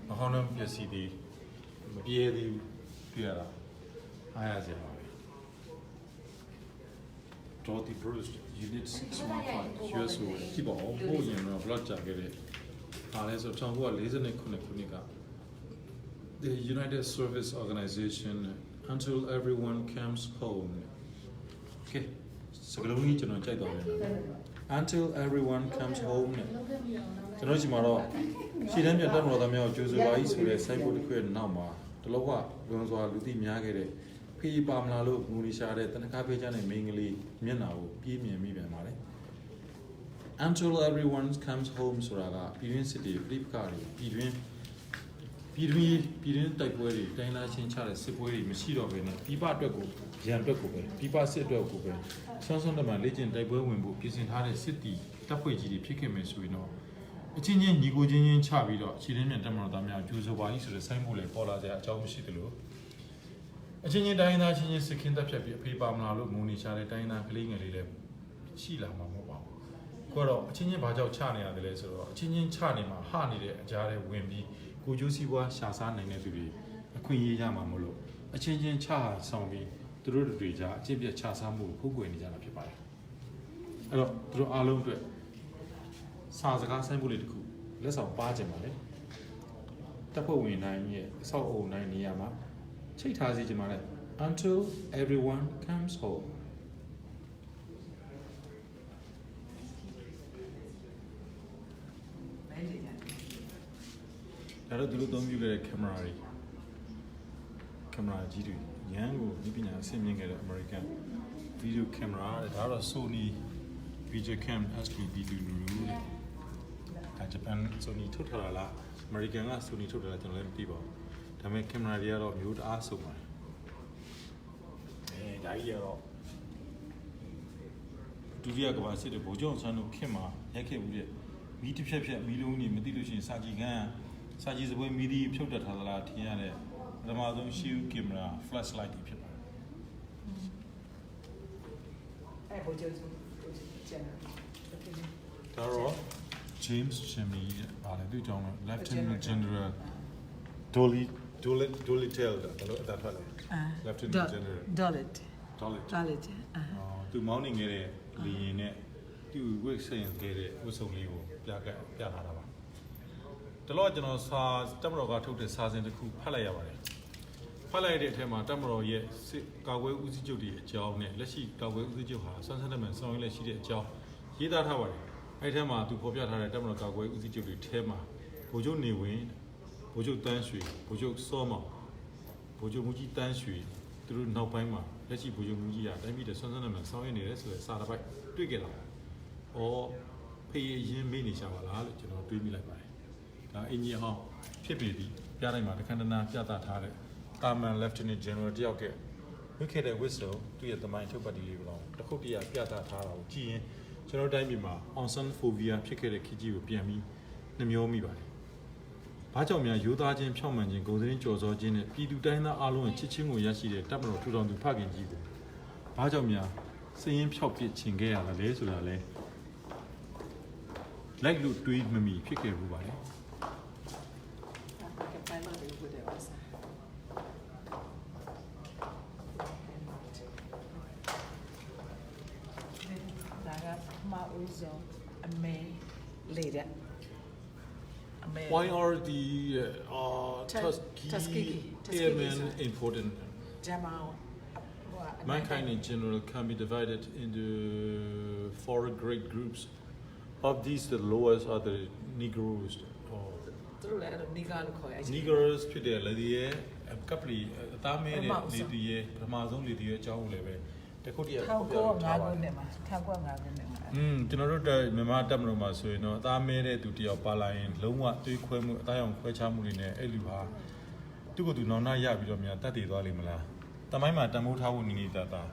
မဟောင်းနှံပစ္စည်းတွေမပြေသေးဘူးတွေ့ရတာအားရစရာပါပဲ Dorothy Bruce Unit 615 US ဆိုကြည့်ပါဦးပို့ရင်တော့ block ကြခဲ့တဲ့အားလဲဆို1949ခုနှစ်က The United Service Organization until everyone comes home Okay စကားလုံးကြီးကျွန်တော်ကြိုက်တော့တယ် Until everyone comes home နဲ့ကျွန်တော်ဒီမှာတော့ရှီတန်းပြတက်မတော်သားများကိုကြိုးစိုးပါ၏ဆိုတဲ့ site board တစ်ခုရဲ့နောက်မှာတလောကလွန်စွာလူသိများခဲ့တဲ့ဖေးပါမလာလို့ငူရီရှာတဲ့တနခါဖေးချမ်းတဲ့မိန်းကလေးမျက်နှာကိုပြေးမြင်မိပြန်ပါတယ် Until everyone comes home ဆိုတာကပြည်တွင်းစစ်တွေပြိပခါတွေပြည်တွင်းတိုက်ပွဲတွေတိုင်းသားချင်းချတဲ့စစ်ပွဲတွေမရှိတော့ဘဲနဲ့ပြည်ပအတွက်ကိုရန်အတွက်ကိုပဲပြည်ပစစ်အတွက်ကိုပဲဆွမ်းတမန်လေ့ကျင့်တိုက်ပွဲဝင်ဖို့ပြင်ဆင်ထားတဲ့စစ်တီတပ်ဖွဲ့ကြီးတွေဖြစ်ခဲ့မယ်ဆိုရင်တော့အချင်းချင်းညီကိုချင်းချင်းချပြီးတော့ခြေရင်းမြန်တက်မတော်သားများကျိုးစိုးပါ၏ဆိုတဲ့စိုင်းမှုလည်းပေါ်လာကြအကြောင်းမရှိသလိုအချင်းချင်းတိုင်းသားချင်းချင်းစစ်ခင်းတပ်ဖြတ်ပြီးအဖေးပါမလာလို့ငုံနေချတဲ့တိုင်းသားကလေးငယ်လေးလည်းရှိလာမှာမဟုတ်ပါဘူးကိုတော့အချင်းချင်းဘာကြောင့်ချနေရတယ်လဲဆိုတော့အချင်းချင်းချနေမှာဟနေတဲ့အကြားတွေဝင်ပြီးကိုကျိုးစီးပွားရှာစားနိုင်တဲ့သူတွေအခွင့်အရေးရမှာမလို့အချင်းချင်းချဆောင်ပြီးသူတို့တွေကြားအကျင့်ပြတ်ချစားမှုကိုဖုတ်ကွယ်နေကြတာဖြစ်ပါတယ်အဲ့တော့သူတို့အားလုံးအတွက်စာစကားဆိုင်းဖို့လေးတစ်ခုလက်ဆောင်ပါခြင်းပါလေတပ်ဖွဲ့ဝင်တိုင်းရဲ့အဆောက်အအုံတိုင်းနေရာမှာချိတ်ထားစီခြင်းပါလေ until everyone comes home ဒါတော့သူတို့သုံးပြခဲ့တဲ့ကင်မရာကြီးတွေရန်ကိုဒီပညာအဆင့်မြင့်ခဲ့တဲ့ American video camera ဒါတော့ Sony VideoCam SQ-B2 ဒါဂျပန် Sony ထုတ်ထားတာလား American က Sony ထုတ်ထားတာကျွန်တော်လည်းမသိပါဘူးဒါပေမဲ့ကင်မရာတွေကတော့မျိုးတအားစုံပါတယ်ဒါကြီးကတော့ဒုတိယကမ္ဘာစစ်တဲ့ဗိုလ်ချုပ်ဆန်းတို့ခင်မှာရိုက်ခဲ့ဘူးတဲ့မီးတစ်ဖြက်မီးလုံးတွေမသိလို့ရှိရင်စာကြည့်စပွဲမီးဒီဖြုတ်တက်ထားသလားထင်ရတဲ့ပထမဆုံးရှီကင်မရာ flashlight ဖြစ်ပါတယ်အဲ့ဘိုးကျန်ဒါတော့ James Chimney ပါလေသူကြောင့် Lieutenant General Dolittle ဒါလို့အတားထွက်တယ် Lieutenant General Dolit သူမောင်းနေခဲ့တဲ့လီရင်နဲ့သူဝိတ်ဆိုင်ခဲ့တဲ့ဝတ်စုံလေးကိုပြထားတာပါတလောကျွန်တော်စာတက်မတော်ကထုတ်တဲ့စာစဉ်တစ်ခုဖတ်လိုက်ရပါတယ်ဖတ်လိုက်တဲ့အထက်မှာတက်မတော်ရဲ့စစ်ကာကွယ်ဦးစီးချုပ်တွေအကြောင်းနဲ့လက်ရှိကာကွယ်ဦးစီးချုပ်ဟာဆွမ်းဆန်းတဲ့မှန်ဆောင်ရွက်လက်ရှိတဲ့အကြောင်းရေးသားထားပါတယ်အဲ့ထဲမှာသူဖော်ပြထားတဲ့တက်မတော်ကာကွယ်ဦးစီးချုပ်တွေထဲမှာဗိုလ်ချုပ်နေဝင်ဗိုလ်ချုပ်တန်းရွှေဗိုလ်ချုပ်စောမောင်ဗိုလ်ချုပ်မူကြီးတန်းရွှေသူတို့နောက်ပိုင်းမှာလက်ရှိဗိုလ်ချုပ်မူကြီးကတိုင်းပြည်တဲ့ဆွမ်းဆန်းတဲ့မှန်ဆောင်ရွက်နေတယ်ဆိုတဲ့စာတစ်ပိုက်တွေ့ကြတာ။အော်ဖေးရင်မေ့နေရှာပါလားလို့ကျွန်တော်တွေးမိလိုက်ပါတယ်။ဒါအင်ဂျင်ဟောင်းဖြစ်ပြီဒီပြတိုင်းမှာတခဏနာပြသထားတဲ့တာမန် Lieutenant General တယောက်ကဝိခဲ့တဲ့ဝစ်ဆိုသူ့ရဲ့သမိုင်းထုတ်ပတ်တီလေးကိုတစ်ခုတည်းပြသထားတာကိုကြည့်ရင်ကျွန်တော်တိုင်းပြည်မှာ Onsen Phobia ဖြစ်ခဲ့တဲ့ခေတ်ကြီးကိုပြန်ပြီးနှမျောမိပါတယ်။ဘာကြောင့်များရိုးသားခြင်းဖြောင့်မှန်ခြင်းဂုဏ်သတင်းကြော်စောခြင်းနဲ့ပြည်သူတိုင်းသားအားလုံးရဲ့ချစ်ချင်းကိုရရှိတဲ့တပ်မတော်ထူထောင်သူဖခင်ကြီးကိုဘာကြောင့်များစည်ရင်ဖြောက်ပစ်ခြင်းခဲ့ရတာလဲဆိုတာလဲလိုက်လို့တွေးမမီဖြစ်ခဲ့ဘူးပါလေ။Later. Why are the Tuskegee Airmen important? Jamal. Mankind in general can be divided into four great groups. Of these, the lowest are the Negroes. Negroes ဖြစ်တယ်လေဒီရဲ့ကပ်လီအသားမဲတဲ့လေဒီရဲ့ပထမဆုံးလေဒီရဲ့အကြောင်းကိုလည်းပဲတခုတည်းထောက်ကော9ခုနဲ့မှာထောက်ကော9ခုနဲ့မှာကျွန်တော်တို့မြန်မာတက်မလို့မှာဆိုရင်တော့အသားမဲတဲ့သူတယောက်ပါလာရင်လုံးဝတွေးခွဲမှုအသားရောင်ခွဲခြားမှုတွေနဲ့အဲ့လူဟာသူ့ကိုယ်သူနောင်နာရပြီးတော့များတတ်တည်သွားလိမ့်မလားတမိုင်းမှာတမိုးထားဖို့နေတာပေါင်း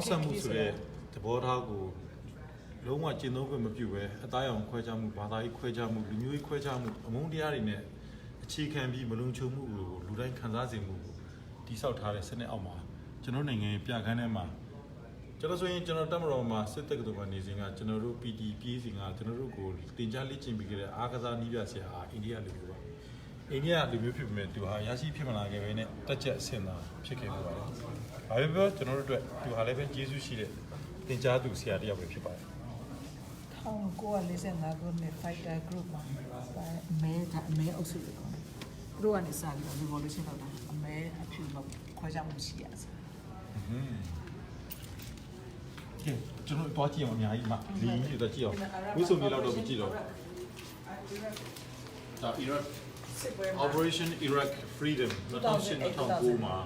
စပ်မှုဆိုတဲ့သဘောထားကိုလုံးဝကျင့်သုံးခွင့်မပြုဘဲအသားရောင်ခွဲခြားမှုဘာသာရေးခွဲခြားမှုလူမျိုးရေးခွဲခြားမှုအမုန်းတရားတွေနဲ့အခြေခံပြီးမလုံခြုံမှုကိုလူတိုင်းခံစားစေမှုကိုတိဆောက်ထားတဲ့စနစ်အောက်မှာကျွန်တော်နိုင်ငံရဲ့ပြခန်းထဲမှာ ကျွန်တော်ဆိုရင်ကျွန်တော်တက်မတော်မှာစစ်တပ်ကနေစဉ်ကကျွန်တော်တို့ PT ပြေးစဉ်ကကျွန်တော်တို့ကိုတင်ကြားလေ့ကျင့်ပြီးခဲ့တဲ့အားကစားနည်းပြဆရာအိန္ဒိယလူမျိုးပါအိန္ဒိယလူမျိုးဖြစ်ပေမဲ့သူဟာရရှိဖြစ်မလာခဲ့ပဲနဲ့တက်ချက်အဆင့်သာဖြစ်ခဲ့ပါပါတယ်။ဘာပဲပြောကျွန်တော်တို့အတွက်သူဟာလည်းပဲကျေးဇူးရှိတဲ့တင်ကြားသူဆရာတစ်ယောက်ပဲဖြစ်ပါတယ်။ 1945ခုနှစ် fighter group မှာအမဲအုပ်စုတွေပေါ့သူတို့ကနေစပြီး revolution လုပ်တာအမဲအဖြူလို့ခွဲခြားမှုရှိရစ ကဲကျွန်တော်တွားကြည့်အောင်အများကြီးမှလင်းကြီးတော့ကြည့်အောင်ဝိစုံလေးလောက်တော့မကြည့်တော့ဒါ Iraq Operation Iraq Freedom 2008-2009မှာ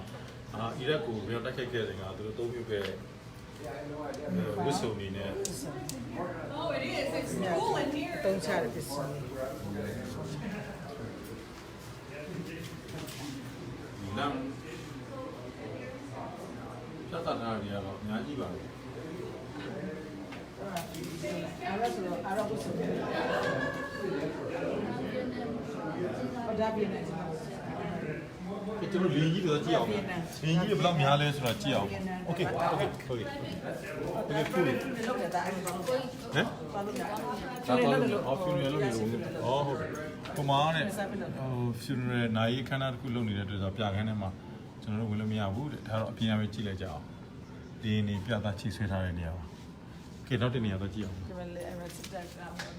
Iraq ကိုဘယ်တော့တိုက်ခိုက်ခဲ့တဲ့ကသူတို့သုံးပြုခဲ့ဝိစုံနေနဲ့ Oh, it is. It's cool in here. တုံးချတဲ့ပစ္စည်း နောက်ဖြတ်တာထားရတော့အများကြီးပါပဲ အားရဆိုတော့အားရဖို့ဆိုတယ်ဘာဒါပြနေစမ်း ကျွန်တော်လင်းကြီးတော့ကြည့်အောင်လင်းကြီးဘယ်လောက်များလဲဆိုတာကြည့်အောင် Okay cool လောက်တဲ့တာအဲ့ဒါ ဟမ် ဘာလို့လဲ ဒါတော့ funeral လုပ်နေလို့ဟုတ်ကဲ့ကိုမားနဲ့funeral နိုင်ခန်းနာတစ်ခုလုပ်နေတဲ့အတွက်ဆိုပြခန်းထဲမှာကျွန်တော်တို့ဝင်လို့မရဘူးတဲ့ဒါတော့အပြင်အပဲကြည့်လိုက်ကြအောင်ဒီနေပြသချိဆွဲထားတဲ့နေရာပါကဲနောက်တစ်နေရာတော့ကြည့်အောင် ဒီမှာလည်းအဲ့ဒါစစ်တပ်က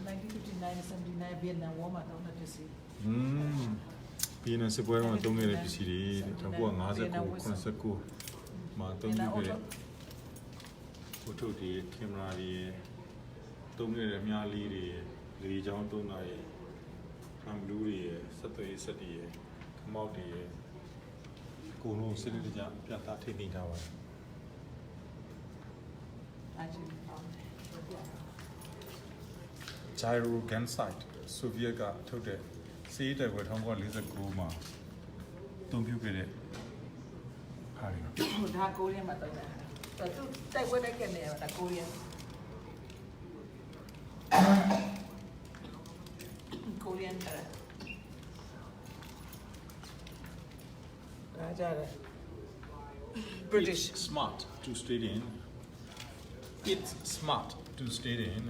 1959 79 Vietnam War မှာတော့ပစ္စည်း ပြည်နယ်စစ်ပွဲမှာတုံးခဲ့တဲ့ပစ္စည်းတွေ1959 89မှာတုံးခဲ့တဲ့ဖုထုတွေကင်မရာတွေတုံးခဲ့တဲ့မြားလေးတွေလေချောင်းတုံးတာတွေဟမ်ဘလူးတွေဆက်သွေးဆက်တွေခမောက်တွေကိုလုံးစစ်စစ်ကြပြသထိန်းသိမ်းထားပါတယ် Gyro Gunsight ဆိုဗီယက်ကထုတ်တဲ့စီးတဲ့ဘွယ်1949မှာတုံးပြုခဲ့တဲ့ဟာတွေ ဒါကိုရီးယားမှာတော့တယ်သူတိုက်ပွဲတိုက်ခဲ့နေရတာကိုရီးယားကိုရီးယားဒါကြတယ် British It's smart to stay in It's smart to stay in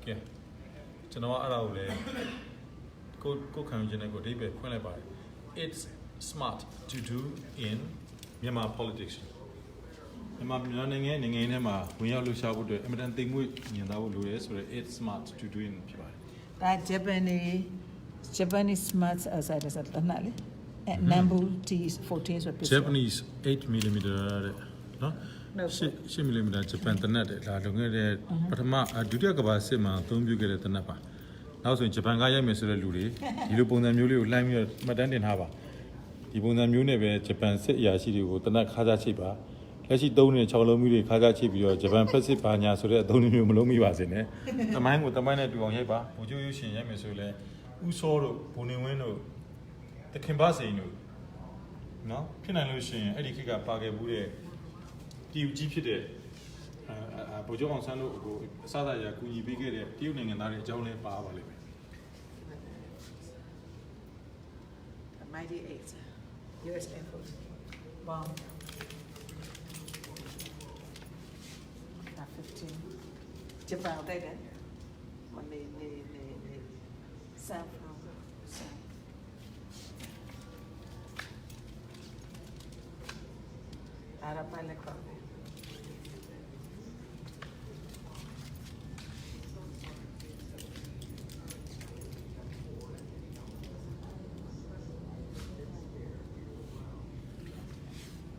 ကဲကျွန်တော်အဲ့ဒါကိုလည်းကိုခံယူခြင်းနဲ့ကိုအဓိပ္ပာယ်ဖွင့်လိုက်ပါတယ် It's smart to do in Myanmar politics မြန်မာနိုင်ငံထဲမှာဝင်ရောက်လှုပ်ရှားဖို့အတွက်အင်မတန်သိမ်မွေ့မြင်သားဖို့လိုတယ်ဆိုတော့ It's smart to do in ဖြစ်ပါတယ် ဒါ Japanese smart အဲ့ဒါဆက်တနာလေ Nambu T14 ဆိုပစ္စည်း Japanese 8mm တဲ့နော်8mm ဂျပန်တနတ်တဲ့ဒါလုံခဲ့တဲ့ပထမဒုတိယကမ္ဘာစစ်မှာအသုံးပြုခဲ့တဲ့တနတ်ပါနောက်ဆိုရင်ဂျပန်ကရိုက်မယ်ဆိုတဲ့လူတွေဒီလိုပုံစံမျိုးလေးကိုလှမ်းပြီးတော့မှတ်တမ်းတင်ထားပါဒီပုံစံမျိုးနဲ့ပဲဂျပန်စစ်အရာရှိတွေကိုတနတ်ခါးစားချိတ်ပါလက်ရှိသုံးနေတဲ့6လုံးမျိုးတွေခါးစားချိတ်ပြီးတော့ဂျပန်ဖက်စစ်ဘာညာဆိုတဲ့အသုံးမျိုးမလုံးမိပါစေနဲ့တမိုင်းကိုတမိုင်းနဲ့တူအောင်ရိုက်ပါဘူချိုရုပ်ရှင်ရိုက်မယ်ဆိုရင်ဥစောတို့ဘုံနေဝင်းတို့တခင်ပါစိန်တို့နော်ဖြစ်နိုင်လို့ရှိရင်အဲ့ဒီခေတ်ကပါခဲ့ဘူးတဲ့တီယူကြီးဖြစ်တဲ့ဗိုလ်ချုပ်အောင်ဆန်းတို့ကိုအစအရာကူညီပေးခဲ့တဲ့တရုတ်နိုင်ငံသားတွေအကြောင်းလည်းပါပါလိမ့်မယ် Mighty 8 US Air Force bomb 15 Japan တိုက်တယ်မနေSan Francisco အာရပိုင်လက်ခေါ်တယ်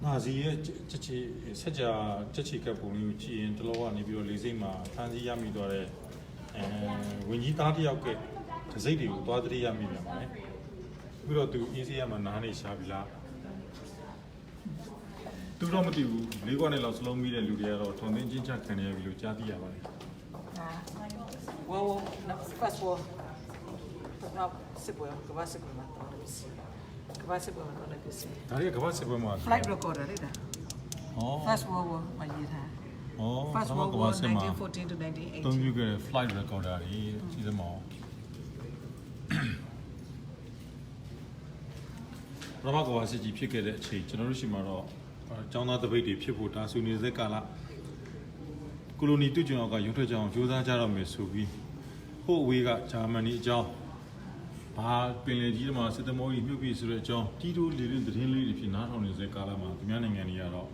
နာဇီရဲ့ချက်ချီဆက်ကြချက်ချီကပ်ပုံလေးကိုကြည့်ရင်တလောကနေပြီးတော့လေးစိတ်မှာဖန်စီရမိသွားတဲ့ဝင်ကြီးသားတစ်ယောက်ကဒစိတ်တွေကိုသွားတရိရမိပြန်ပါတယ်ပြီးတော့သူအေးစေးရမှာနားနေရှာပြီလားသူတော့မသိဘူးလေးခွနဲ့လောက်စလုံးမိတဲ့လူတွေကတော့ထုံသိန်းချင်းချခံရပြီလို့ကြားသိရပါတယ် Wow, first war. No,စစ်ပွဲကဘာစစ်ပွဲမှာတော့တယ်ကဘာစစ်ပွဲမှာတော့တယ် ဒါတွေကကမ္ဘာစစ်ပွဲမှာ flight recorder လေဒါ first world war မှာရေးထား first world war 1914 to 1918 သုံးပြုခဲ့တဲ့ flight recorder တွေဒီစမောရမကဝါစစ်ကြီးဖြစ်ခဲ့တဲ့အချိန်ကျွန်တော်တို့ရှိမှာတော့ကျောင်းသားတပိတ်တွေဖြစ်ဖို့ဒါဆွေးနွေးစက်ကာလ ကိုလိုနီတူကျွန်တော်ကရုပ်ထွက်ကြအောင်ကြိုးစားကြတော့မယ်ဆိုပြီးဟိုအဝေးကဂျာမနီအကြောင်းဘာပင်လယ်ကြီးမှာစစ်တမောကြီးမြုပ်ပြီဆိုတဲ့အကြောင်းတီတိုလေလွင့်သတင်းလေးတွေဖြစ်နားထောင်နေတဲ့ကာလမှာသူများနိုင်ငံတွေကတော့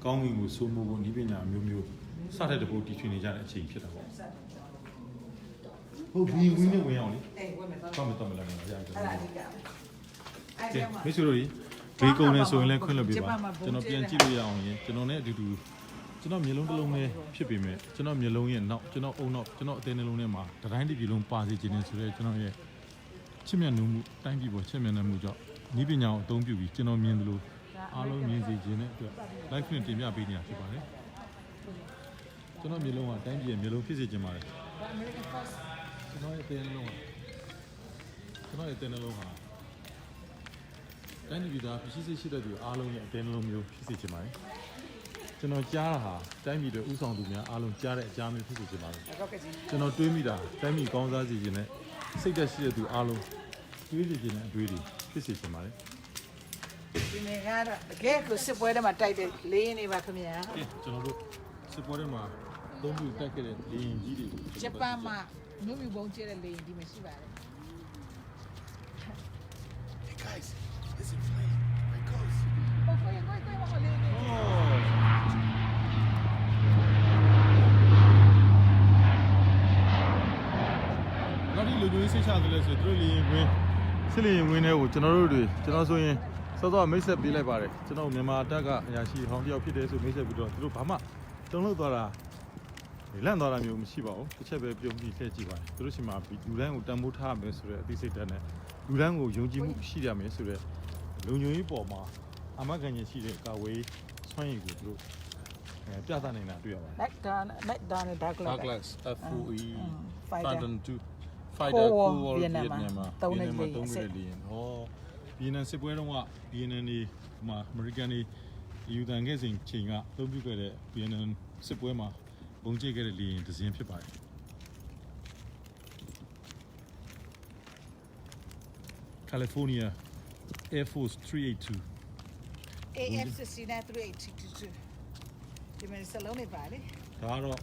ကောင်းကင်ကိုစိုးမိုးဖို့ဤပညာမျိုးမျိုးစတဲ့တပုတ်တီထွင်နေကြတဲ့အချိန်ဖြစ်တာပေါ့ဟုတ်ဘီဝင်းနဲ့ဝင်အောင်လေ အေးဝင်မယ်တော့ တော့မတော်မလားမရဘူး အဲ့ဒါအဓိကအဲ့ ကဲ ဒါမှ မိတ်ဆွေတို့ဒီကုန်းနဲ့ဆိုရင်လည်းခွင့်လွှတ်ပေးပါကျွန်တော်ပြန်ကြည့်လို့ရအောင်ရင်ကျွန်တော်နဲ့အတူတူကျွန်တော်မျိုးလုံးတစ်လုံးနဲ့ဖြစ်ပေမဲ့ကျွန်တော်မျိုးလုံးရဲ့နောက်ကျွန်တော်အုံနောက်ကျွန်တော်အသေးနှလုံးထဲမှာတတိုင်းတစ်ပြည်လုံးပါစေခြင်းနဲ့ဆိုတဲ့ကျွန်တော်ရဲ့ချစ်မြတ်နိုးမှုတိုင်းပြည်ပေါ်ချစ်မြတ်နိုးမှုကြောင့်ဤပညာကိုအသုံးပြုပြီးကျွန်တော်မြင်သလိုအားလုံးမြင်စေခြင်းနဲ့အတွက် live နဲ့တင်ပြပေးနေတာဖြစ်ပါတယ်ကျွန်တော်မျိုးလုံးကတိုင်းပြည်ရဲ့မျိုးလုံးဖြစ်စေခြင်းပါတယ်ကျွန်တော်ရဲ့အသေးနှလုံးကကျွန်တော်ရဲ့အသေးနှလုံးဟာတိုင်းပြည်သားဖြစ်စေရှိတဲ့သူအားလုံးရဲ့အသေးနှလုံးမျိုးဖြစ်စေခြင်းပါတယ်ကျွန်တော်ကြားတာဟာတိုင်းပြည်တွေဥဆောင်သူများအားလုံးကြားတဲ့အကြမ်းမျိုးဖြစ်စေခြင်းပါတယ် တော့ကကြီး ကျွန်တော်တွေးမိတာတိုင်းပြည်ကောင်းစားစေခြင်းနဲ့စိတ်သက်ရှိတဲ့သူအားလုံးတွေးစေခြင်းနဲ့အတွေးတွေဖြစ်စေခြင်းပါတယ် ဒီနေ့ကတော့တကယ်ကိုစစ်ပွဲထဲမှာတိုက်တဲ့လေးနေပါခင်ဗျာ ကဲကျွန်တော်တို့စစ်ပွဲထဲမှာသုံးပြီးတက်ခဲ့တဲ့လေရင်ကြီးတွေ ဂျပန်မှာနုမြဘုံကျဲတဲ့လေးဒီမရှိပါဘူး Hey guys, it's in flame. It goes. ဟုတ်ကဲ့ကိုယ်ကိုယ်မလေးနေ နောက်ဒီလူတွေစိတ်ချတယ်လဲဆိုသူတို့လေရင်ဝင်စစ်လေရင်ဝင်တဲ့ကိုကျွန်တော်ဆိုရင်စောစောမိတ်ဆက်ပေးလိုက်ပါတယ်ကျွန်တော်မြန်မာတပ်ကအရာရှိဟောင်းတယောက်ဖြစ်တယ်ဆိုမိတ်ဆက်ပြီးတော့သူတို့ဘာမှတုံ့လောက်သွားတာလန့်သွားတာမျိုးမရှိပါဘူးတစ်ချက်ပဲပြုံးပြီးထည့်ကြည့်ပါတယ်သူတို့ရှိမှလူတိုင်းကိုတန်ဖိုးထားမယ်ဆိုတဲ့အသိစိတ်ဓာတ်နဲ့လူတိုင်းကိုယုံကြည်မှုရှိရမယ်ဆိုတဲ့လုံခြုံရေးပေါ်မှာအမခံဉာဏ်ရှိတဲ့ကာဝေးဆွမ်းရည်ကိုသူတို့ပြသနေတာတွေ့ရပါတယ် လိုက်ဒါနဲ့ဒါကလ Douglas FOE Fighter. Phantom 2 Fighter Cold War Cold War Vietnam Vietnam မှာတုံးနေလေ တုံးနေလေဟောဗီယက်နမ်စစ်ပွဲတုန်းကဗီယက်နမ်နေမှာအမေရိကန်နေယူတန်ခဲ့စဉ်ချိန်ကအသုံးပြုခဲ့တဲ့ဗီယက်နမ်စစ်ပွဲမှာဘုံကျခဲ့တဲ့လေယာဉ်တစ်စင်းဖြစ်ပါတယ် California Air Force 382 AF69 3822ဒီမှာစလုံးနေပါလေ ဒါကတော့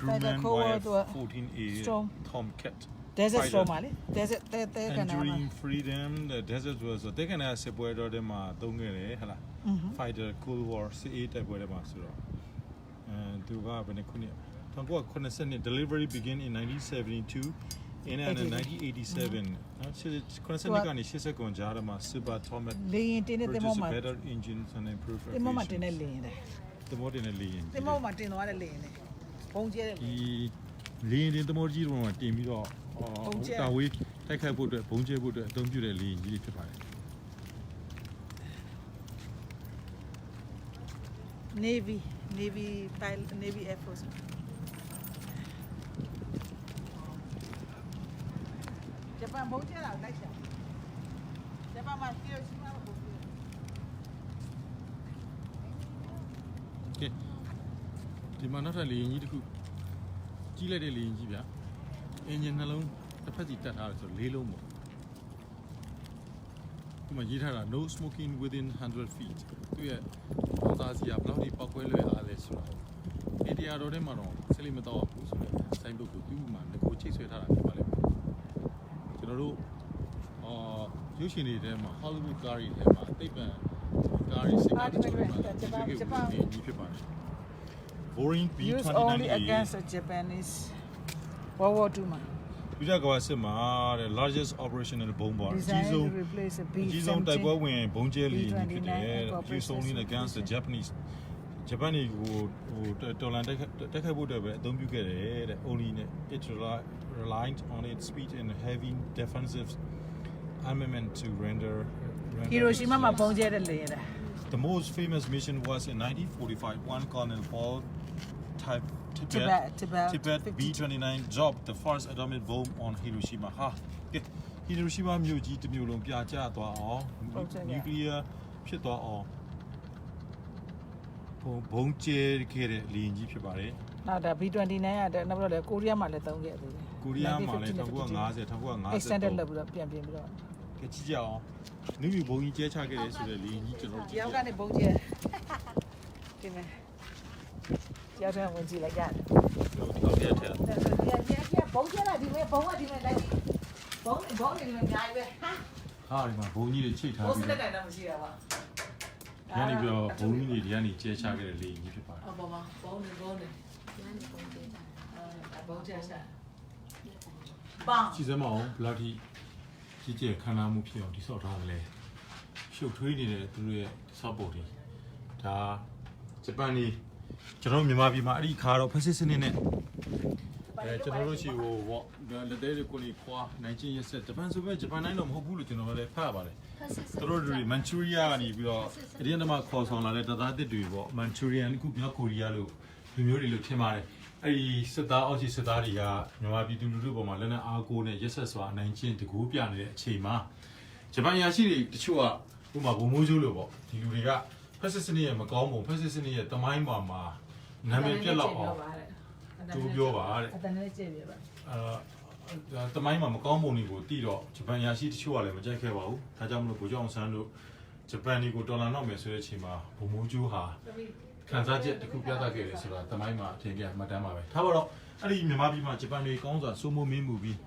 Fighter Grumman Cold War တို့ YF-14A Storm Tomcat Desert Fighter. Storm ပါလေ Desert တဲ့ကနာမှာ Enduring Freedom the Desert was တဲ့ကနာစစ်ပွဲတော်တဲ့မှာသုံးခဲ့တယ်ဟလား Fighter Cold War စစ်အေးတိုက်ပွဲတဲ့မှာဆိုတော့သူကဘယ်နှစ်ခုနှစ်1980 delivery begin in 1972 in 1987နော်80ကနေ80ကွန်ကြားမှာ Super Tomcat လေရင်တင်းတဲ့တင်မော produce မှာ better engines and improved တင်မောမှာတင်းတဲ့လေရင်တယ် တင်မောတင်တဲ့လေရင် တင်မောမှာတင်းသွားတဲ့လေရင်တယ်ဘုံကျဲတဲ့ ဒီလေရင်တင်သမောကြီးတို့မှာတင်ပြီးတော့တာဝေးတိုက်ခိုက်ဖို့အတွက်ဘုံကျဲဖို့အတွက်အသုံးပြုတဲ့လေရင်ကြီးဖြစ်ပါတယ် Navy Air Force ဂျပန်ဘုံကျဲတာလိုက်ရှာဂျပန်မှာပြေရှိမှာဘုံကျဲ ကဲဒီမှာနောက်ထပ်လေရင်ကြီးတစ်ခုကြီးလိုက်တဲ့လေရင်ကြီးဗျအင်ဂျင်နှလုံးတစ်ဖက်စီတက်ထားတယ်ဆိုလေးလုံးပေါ့ဒီမှာရေးထားတာ no smoking within 100 feet သူရဲ့ပေါ်သားစီကဘယ်လောက်ထိပောက်ကွဲလွယ်အားလဲဆိုတော့အေဒီယာတော်ထဲမှာတော့ဆက်လိမတော့ဘူးဆိုတော့စိုင်းဘုတ်ကိုသူ့မှာငကိုချိတ်ဆွဲထားတာဖြစ်ပါလိမ့်မယ်ကျွန်တော်တို့ရုပ်ရှင်တွေထဲမှာ Hollywood ကားတွေထဲမှာသိပ္ပံကားတွေစကားတွေမှာဂျပန်ကြီးဖြစ်ပါတယ် Boring used only B-29A against the Japanese World War II မှာ ဒုတိယကမ္ဘာစစ်မှာတဲ့ largest operational bomb bar အကြီး designed ဆုံး to replace a အကြီးဆုံးတိုက်ပွဲ B-17 ဝင်ဘုံကျဲလီဖြစ်တယ် B-29 used only against the Japanese ဂျပန်တွေကိုတော်လန်တိုက်ခိုက်ဖို့အတွက်ပဲအသုံးပြုခဲ့တယ်တဲ့ only နဲ့ it relied on its speed and heavy defensive armament to render ဟီရိုရှီမာမှာဘုံကျဲတဲ့လေရင်တယ် The most famous mission was in 1945 one Colonel Paul Tibet B-29 dropped the first atomic bomb on Hiroshima ဟာကဲ Hiroshima မြို့ကြီးတစ်မြို့လုံးပြာကျသွားအောင် nuclear ဖြစ်သွားအောင်ဘုံကျဲခဲ့တဲ့လေယာဉ်ကြီးဖြစ်ပါတယ် နောက်ဒါ B-29 ရတယ်နောက်တော့လေကိုရီးယားမှာလည်းသုံးခဲ့သေးတယ် ကိုရီးယားမှာလည်း1950 extended လုပ်ပြီးတော့ပြန်ပြင်ပြီးတော့ ကဲကြည့်ကြအောင်နုဘုံကြီးကျဲချခဲ့တယ်ဆိုတဲ့လေယာဉ်ကြီးကျွန်တော် ဒီအောင်ကနေဘုံကျဲဒီမဲ့要这样文字来干。 ထောက်ရက်ထက် 甭进来，里面甭往里面来，甭里面加一杯，哈， ဟာဒီမှာဘုံကြီးတွေချိတ်ထား 我 ပြီး 是在干那么些吧？ ညနေပြီးတော့ဘုံကြီးတွေဒီကနေကျဲချခဲ့တဲ့လေကြီးဖြစ်ပါတယ် 哦，不嘛，甭的，甭加噻，棒 ကြ。ည့်စမ်းမအောင်ဘလောက်ထိကြီးကျယ်ခမ်းနားမှုဖြစ်အောင်တိဆောက်ထားတယ်လေရှုပ်ထွေးနေတဲ့သူတို့ရဲ့စောက်ပုံတွေဒါဂျပန်နေကျွန်တော်မြန်မာပြည်မှာအဲ့ဒီခါတော့ဖက်စစ်စနစ်နဲ့ကျွန်တော်တို့ရှိဟိုပေါ့လက်သေးကိုလီခွာ19ရက်ဆက်ဂျပန်ဆိုပဲဂျပန်တိုင်းတော့မဟုတ်ဘူးလို့ကျွန်တော်လည်းဖတ်ရပါတယ်သူတို့တွေမန်ချူရီးယားကနေပြီးတော့အရင်ကမှခေါ်ဆောင်လာတဲ့တပ်သားတစ်တွေပေါ့မန်ချူရီယန်အခုမြောက်ကိုရီးယားလို့လူမျိုးတွေလို့ထင်ပါတယ်အဲ့ဒီစစ်သားအောက်ခြေစစ်သားတွေကမြန်မာပြည်သူလူထုပေါ်မှာလက်နက်အားကိုးနဲ့ရက်ဆက်စွာအနိုင်ကျင့်တကူပြနေတဲ့အချိန်မှာဂျပန်ရာရှိတွေတချို့ကဥပမာဘုံမိုးကျိုးလို့ပေါ့ဒီလူတွေကဖက်စစ်စနစ်ရဲ့မကောင်းပုံဖက်စစ်စနစ်ရဲ့တမိုင်းပေါ်မှာနာမည်ပြတ်လောက်အောင်သူပြောပါတဲ့ အတန်းနဲ့ကြည့်ပြပါ တမိုင်းမှာမကောင်းပုံတွေကိုတီးတော့ဂျပန်ရာရှိတချို့ကလည်းမကြိုက်ခဲ့ပါဘူးဒါကြောင့်မလို့ကိုကျောင်းဆန်းတို့ဂျပန်တွေကိုတော်လာတော့မယ်ဆိုတဲ့အချိန်မှာဘုံမိုးကျိုးဟာခံစားချက်တစ်ခုပြသခဲ့တယ်ဆိုတာတမိုင်းမှာအထင်ကြီးမှတ်တမ်းပါပဲထားပါတော့အဲ့ဒီမြန်မာပြည်မှာဂျပန်တွေကောင်းစွာစိုးမိုးမင်းမှုပြီး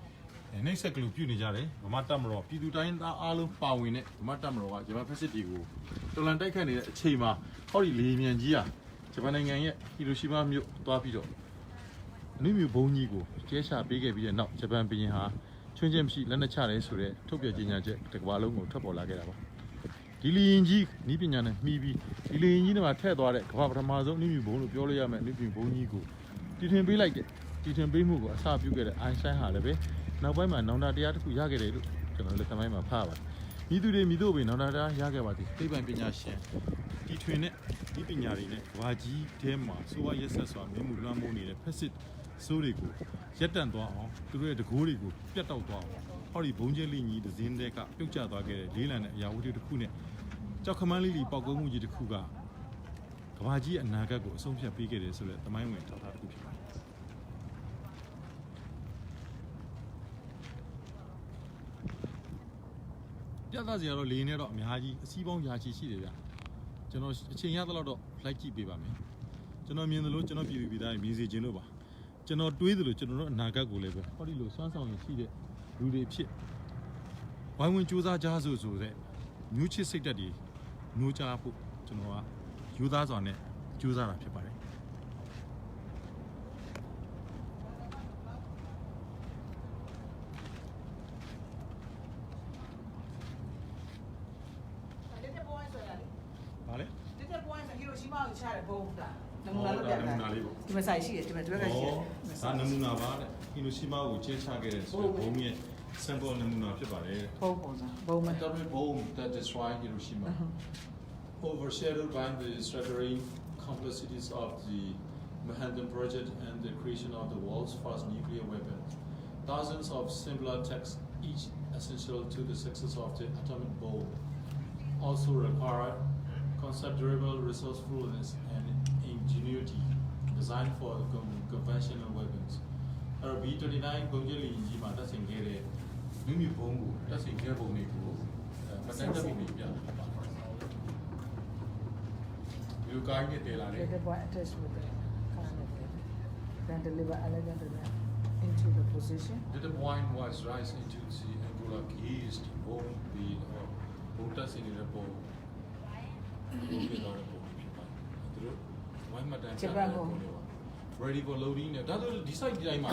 နှိမ့်ဆက်ကလူပြုတ်နေကြတယ်ဗမာတပ်မတော်ပြည်သူတိုင်းသားအားလုံးပါဝင်တဲ့ဗမာတပ်မတော်ကဂျပန်ဖက်စစ်တွေကိုတော်လန်တိုက်ခတ်နေတဲ့အချိန်မှာဟောဒီလေမြန်ကြီးဟာဂျပန်နိုင်ငံရဲ့ဟီရိုရှီမာမြို့သွားပြီးတော့အနုမြူဘုံကြီးကိုကျဲချပေးခဲ့ပြီးတဲ့နောက်ဂျပန်ဘီရင်ဟာချွင်းချင်းမရှိလက်နက်ချတယ်ဆိုတဲ့ထုတ်ပြကြေညာချက်တစ်ကမ္ဘာလုံးကိုထွက်ပေါ်လာခဲ့တာပါဒီလီရင်ကြီးနီးပညာနဲ့မှီပြီးဒီလီရင်ကြီးမှာထည့်သွားတဲ့ကမ္ဘာပထမဆုံးအနုမြူဘုံလို့ပြောလို့ရမယ့်အနုမြူဘုံကြီးကိုတည်ထင်ပေးလိုက်တဲ့တည်ထင်ပေးမှုကိုအစပြုခဲ့တဲ့အိုင်စတိုင်းဟာလည်းပဲနောက်ပိုင်းမှာနောင်တတရားတစ်ခုရခဲ့တယ်လို့ကျွန်တော်လည်းသမိုင်းမှာဖတ်ပါတယ်မိသူတွေမိတို့ပဲနောင်တတရားရခဲ့ပါသည်သိပ္ပံပညာရှင်တီထွင်တဲ့ဒီပညာတွေနဲ့ဝါကြီးထဲမှာစိုးဝါရက်ဆက်စွာမင်းမှုလွှမ်းမိုးနေတဲ့ဖက်စစ်စိုးတွေကိုရက်တန့်သွားအောင်သူတို့ရဲ့တကိုးတွေကိုပြတ်တောက်သွားအောင်ဟောဒီဘုံကျဲလေးကြီးဒဇင်းတဲ့ကပြုတ်ကျသွားခဲ့တဲ့လေးလံတဲ့အရာဝတ္ထုတစ်ခုနဲ့ကြောက်ခမန်းလေးလီပေါက်ကွဲမှုကြီးတစ်ခုကကဘာကြီးရဲ့အနာဂတ်ကိုအဆုံးဖြတ်ပေးခဲ့တယ်ဆိုတဲ့သမိုင်းဝင်ထောက်ထားတစ်ခုဖြစ်ပါတယ်ပြသစရာတော့လေနေတော့အများကြီးအစည်းပေါင်းရာချီရှိတယ်ဗျကျွန်တော်အချိန်ရသလောက်တော့ like ကြည့်ပေးပါမယ်ကျွန်တော်မြင်သလိုကျွန်တော်ပြည်သူပြည်သားတွေမြင်စေခြင်းလို့ပါကျွန်တော်တွေးသလိုကျွန်တော်တို့အနာဂတ်ကိုလည်းပဲဟောဒီလိုစွမ်းဆောင်ရည်ရှိတဲ့လူတွေဖြစ်ဝိုင်းဝန်းစူးစမ်းကြဆိုတဲ့မျိုးချစ်စိတ်ဓာတ်တွေမျိုးချဖို့ကျွန်တော်ကယူသားစွာနဲ့ကြိုးစားတာဖြစ်ပါတယ်ဗါလေ 这在不按照有西马有下来不的，能不能录点来？你们啥戏？你们这边戏？ ဒါနမူနာပါတဲ့ဟီရိုရှီမာကိုကျဲချခဲ့တဲ့ဆိုဘုံရဲ့ sample နမူနာဖြစ်ပါတယ်တဲ့ 不不的，不嘛。 Atomic bomb that destroyed Hiroshima, overshadowed by the staggering complexities of the Manhattan Project and the creation of the world's first nuclear weapon. Thousands of similar texts, each essential to the success of the atomic bomb, also require considerable resourcefulness and ingenuity designed for conventional weapons. B-29 bomb jelly in Jima, that's in Gere. Numi Bongo, that's in Gere Bongo. But then the Bongo, yeah. You can't get there, Let the boy attach with the then deliver elegantly into the position. The point was rise into the Angola keys, bomb beat or Botas in the bow. Ready for loading. That's decide the time.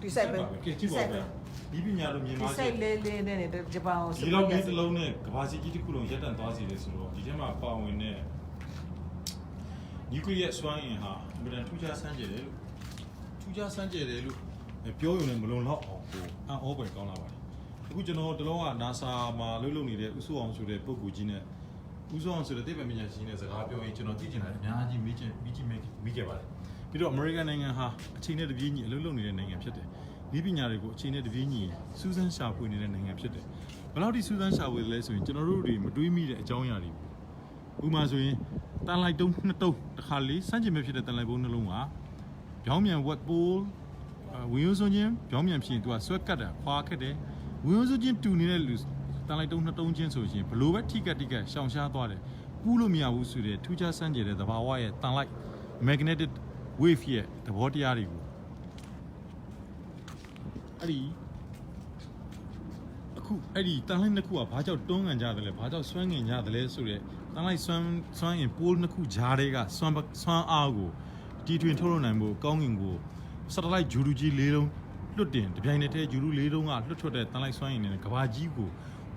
Decide. Decide. Even Yaro Mima. Decide the Japan. You love me alone. Capacity to cool yet and toss it. Dijama power in there. Nuclear swung in her, but then two just Sanjay. Two just Sanjay, a pure and balloon hot and open color. Good you know the law NASA Malulu needed Usu on to the Pokujina. Usu on to the Devamina as a happy way to not teaching her. Naji make it. Pero American and her, China the Vini, Lulu needed a pete. Living Yarigo, China the Vini, Susan Sharp in a pete. But how did Susan Sharp with lesson? General Rim, do you meet a John Yari? Umazui, Tanlai don't know the Harley, Sanji Mepit at the Labonaluma. Jomian what bull? We use on him, Jomian Shin to a sweat cutter, park a day. We also did two needles. Tanlai don't know Jens or Jim, Blue Tika, Shang Shadore, Ulumia Usure, Tuja Sanjay, the Hawaii, Tanlai, magnetic wave ရဲ့သဘောတရားတွေကိုအဲ့ဒီတန်လိုက်နှစ်ခုကဘာကြောင့်တွန်းကန်ကြတယ်လဲဘာကြောင့်ဆွမ်းငင်ကြတယ်လဲဆိုတဲ့တန်လိုက်ဆွမ်းရင်ပိုးနှစ်ခုကြားတွေကဆွမ်းအားကိုတီထွင်ထုတ်လုပ်နိုင်ဖို့ကောင်းကင်ကို satellite ဂျူရူကြီး၄လုံးလွတ်တင်တပြိုင်တည်းဂျူရူ၄လုံးကလွတ်ထွက်တဲ့တန်လိုက်ဆွမ်းရင်နဲ့ကဘာကြီးကို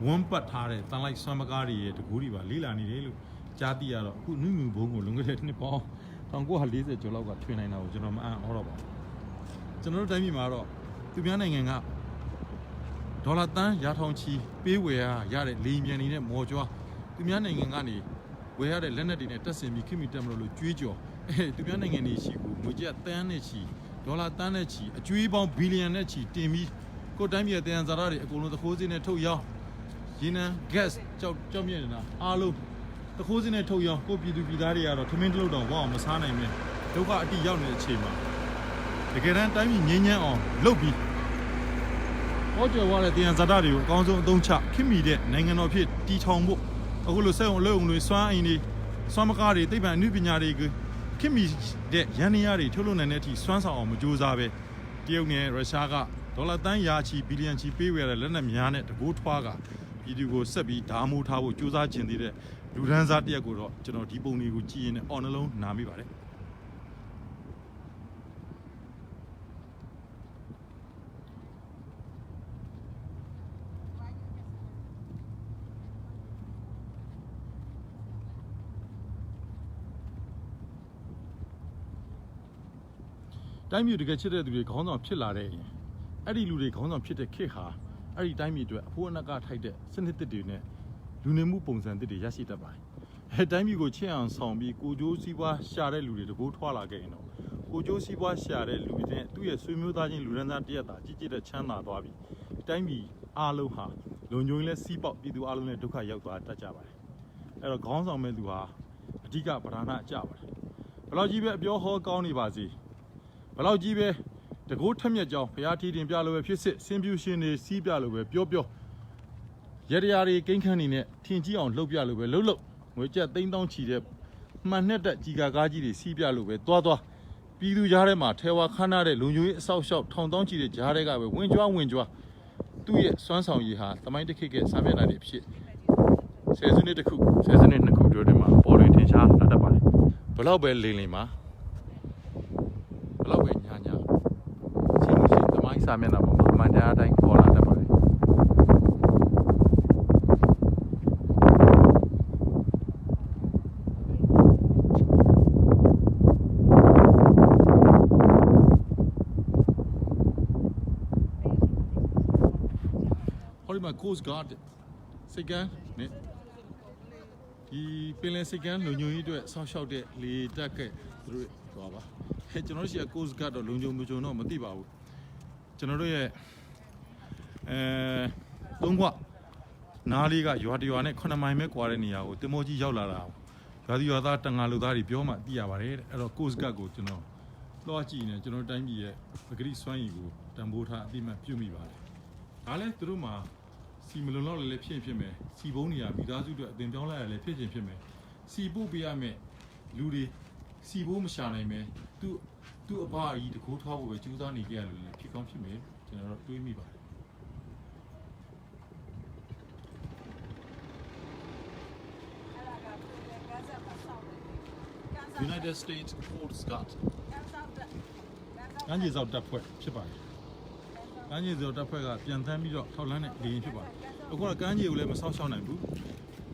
ဝန်းပတ်ထားတဲ့တန်လိုက်ဆွမ်းမကားတွေရဲ့တကူတွေပါလေးလာနေတယ်လို့ကြားသိရတော့အခုနုမြူဘုံကိုလွန်ခဲ့တဲ့နှစ်ပေါင်း1940ကျော်လောက်ကထွင်နိုင်တာကိုကျွန်တော်မအံ့ဩတော့ပါဘူးကျွန်တော်တို့တိုင်းပြည်မှာတော့သူများနိုင်ငံကဒေါ်လာတန်းရာထောင်ချီပေးဝယ်ရတဲ့လေမြန်နေတဲ့မော်ကြွားသူများနိုင်ငံကနေဝယ်ရတဲ့လက်နက်တွေနဲ့တက်ဆင်ပြီးခိမိတက်မလို့ကြွေးကြော်သူများနိုင်ငံတွေရှိကိုငွေကျပ်တန်းနဲ့ချီဒေါ်လာတန်းနဲ့ချီအကျွေးပေါင်းဘီလီယံနဲ့ချီတင်ပြီးကိုယ်တိုင်းပြည်တန်ဇာတာတွေအကုန်လုံးသခိုးစင်းနဲ့ထုတ်ရောင်းရေနံ gas ကြောက်မြင့်နေတာအားလုံးသခိုးစင်းနဲ့ထုတ်ရောင်းကိုပြည်သူပြည်သားတွေကတော့ထမင်းတစ်လုပ်တော့ဝအောင်မစားနိုင်ဘူးဒုက္ခအတိရောက်နေတဲ့အချိန်မှာတကယ်တမ်းတိုင်းပြည်ငြိမ်းချမ်းအောင်လုပ်ပြီးဟောကျော်သွားတဲ့တရားဇာတာတွေကိုအကောင်းဆုံးအသုံးချခင်မိတဲ့နိုင်ငံတော်ဖြစ်တည်ထောင်ဖို့အခုလိုစက်ုံအလုပ်ုံတွေစွမ်းအင်တွေစွမ်းမကားတွေသိပ္ပံအနုပညာတွေခင်မိတဲ့ရန်နေရတွေထုတ်လုပ်နိုင်တဲ့အထိစွမ်းဆောင်အောင်မကြိုးစားပဲတရုတ်နဲ့ရုရှားကဒေါ်လာတန်းရာချီဘီလီယံချီပေးဝယ်တဲ့လက်နက်များနဲ့တကိုးထွားကပြည်သူကိုဆက်ပြီးဓာမိုးထားဖို့ကြိုးစားခြင်းသေးတဲ့လူဒန်းစားတရက်ကိုတော့ကျွန်တော်ဒီပုံတွေကိုကြည့်ရင်အော်နှလုံးနာမိပါတယ်တိုင်းပြည်တကယ်ချစ်တဲ့သူတွေခေါင်းဆောင်ဖြစ်လာတဲ့အဲ့ဒီလူတွေခေါင်းဆောင်ဖြစ်တဲ့ခေတ်ဟာအဲ့ဒီတိုင်းပြည်အတွက်အဖို့အနက်ကထိုက်တဲ့စနစ်သစ်တွေနဲ့လူနေမှုပုံစံသစ်တွေရရှိတတ်ပါတယ်။အဲ့တိုင်းပြည်ကိုချစ်အောင်ဆောင်ပြီးကိုကြိုးစည်းပွားရှာတဲ့လူတွေတကိုးထွားလာခဲ့ရင်တော့ကိုကြိုးစည်းပွားရှာတဲ့လူတွေနဲ့သူ့ရဲ့ဆွေမျိုးသားချင်းလူရန်သားတရက်တာကြီးကြီးတဲ့ချမ်းသာသွားပြီးတိုင်းပြည်အားလုံးဟာလုံခြုံရေးและစီးပေါက်ပြည်သူအားလုံးနဲ့ဒုက္ခရောက်သွားတတ်ကြပါတယ်။အဲ့တော့ခေါင်းဆောင်မဲ့သူဟာအဓိကပဓာနအကြပါတယ်။ဘယ်လောက်ကြီးပဲအပြောဟောကောင်းနေပါစေဘယ်လောက်ကြီးပဲတကိုးထက်မြက်ကြောင်းဘုရားထီးတင်ပြလို့ပဲဖြစ်စစ်စင်ပြူရှင်တွေစီးပြလို့ပဲပြောရတရားတွေကိန်းခန်းနေနဲ့ထင်ကြီးအောင်လှုပ်ပြလို့ပဲလှုပ်ငွေကျပ်3,000ချီတဲ့မှန်နဲ့တက်ကြီးကားကြီးတွေစီးပြလို့ပဲသွားပြည်သူကြားထဲမှာထဲဝါခမ်းနားတဲ့လုံခြုံရေးအဆောက်အအုံထောင်တောင်းချီတဲ့ကြားထဲကပဲဝင်ကြွသူ့ရဲ့စွမ်းဆောင်ရည်ဟာသမိုင်းတစ်ခေတ်ကစာမျက်နှာတွေဖြစ်ဆယ်စုနှစ်တစ်ခုဆယ်စုနှစ်နှစ်ခုတို့တင်မှာပေါ်လွင်ထင်ရှားလာတတ်ပါတယ်ဘလောက်ပဲလိမ်မှာဘလောက်ပဲညာရှိလို့ရှိသမိုင်းစာမျက်နှာပေါ်မှာအမှန်တရားအတိုင်းပေါ်လာတတ်ပါတယ်မှာ Coast Guard စိတ်ကမ်းနဲ့ဒီပင်လယ်စိတ်ကမ်းလုံခြုံရေးအတွက်ဆောက်ရှောက်တဲ့လေတပ်ကသူတို့သွားပါကျွန်တော်တို့ရှိ Coast Guard တော့လုံခြုံမတော့မသိပါဘူးကျွန်တော်တို့ရဲ့သုံးခွနားလေးကရွာတရွာနဲ့9မိုင်ပဲကွာတဲ့နေရာကိုတင်မောကြီးရောက်လာတာရွာသူရွာသားတန်ငါလူသားတွေပြောမှသိရပါတယ်အဲ့တော့ Coast Guard ကိုကျွန်တော်သွားကြည့်နေကျွန်တော်တိုင်းပြည်ရဲ့ပဂရိစွမ်းရည်ကိုတန်ဖိုးထားအသိမှတ်ပြုမိပါတယ်ဒါလည်းသူတို့မှာစီမလုံလောက်လည်းဖြစ်မယ်စီဘုံနေရမိသားစုတွေအတင်ပြောင်းလိုက်ရလည်းဖြစ်မယ်စီပို့ပေးရမယ်လူတွေစီဘိုးမရှာနိုင်မယ်သူ့အဘအကြီးတကိုးထားဖို့ပဲကြိုးစားနေကြရလို့လည်းဖြစ်ကောင်းဖြစ်မယ်ကျွန်တော်တို့တွေးမိပါတယ်United States Coast Guard ကမ်းခြေစောက်တပ်ဖွဲ့ဖြစ်ပါတယ်ကမ်းခြေစောက်တပ်ဖွဲ့ကပြန်ထမ်းပြီးတော့ထောက်လန်းတဲ့လေယာဉ်ဖြစ်ပါတယ်အခုကကမ်းခြေကိုလည်းမဆောက်ရှောက်နိုင်ဘူး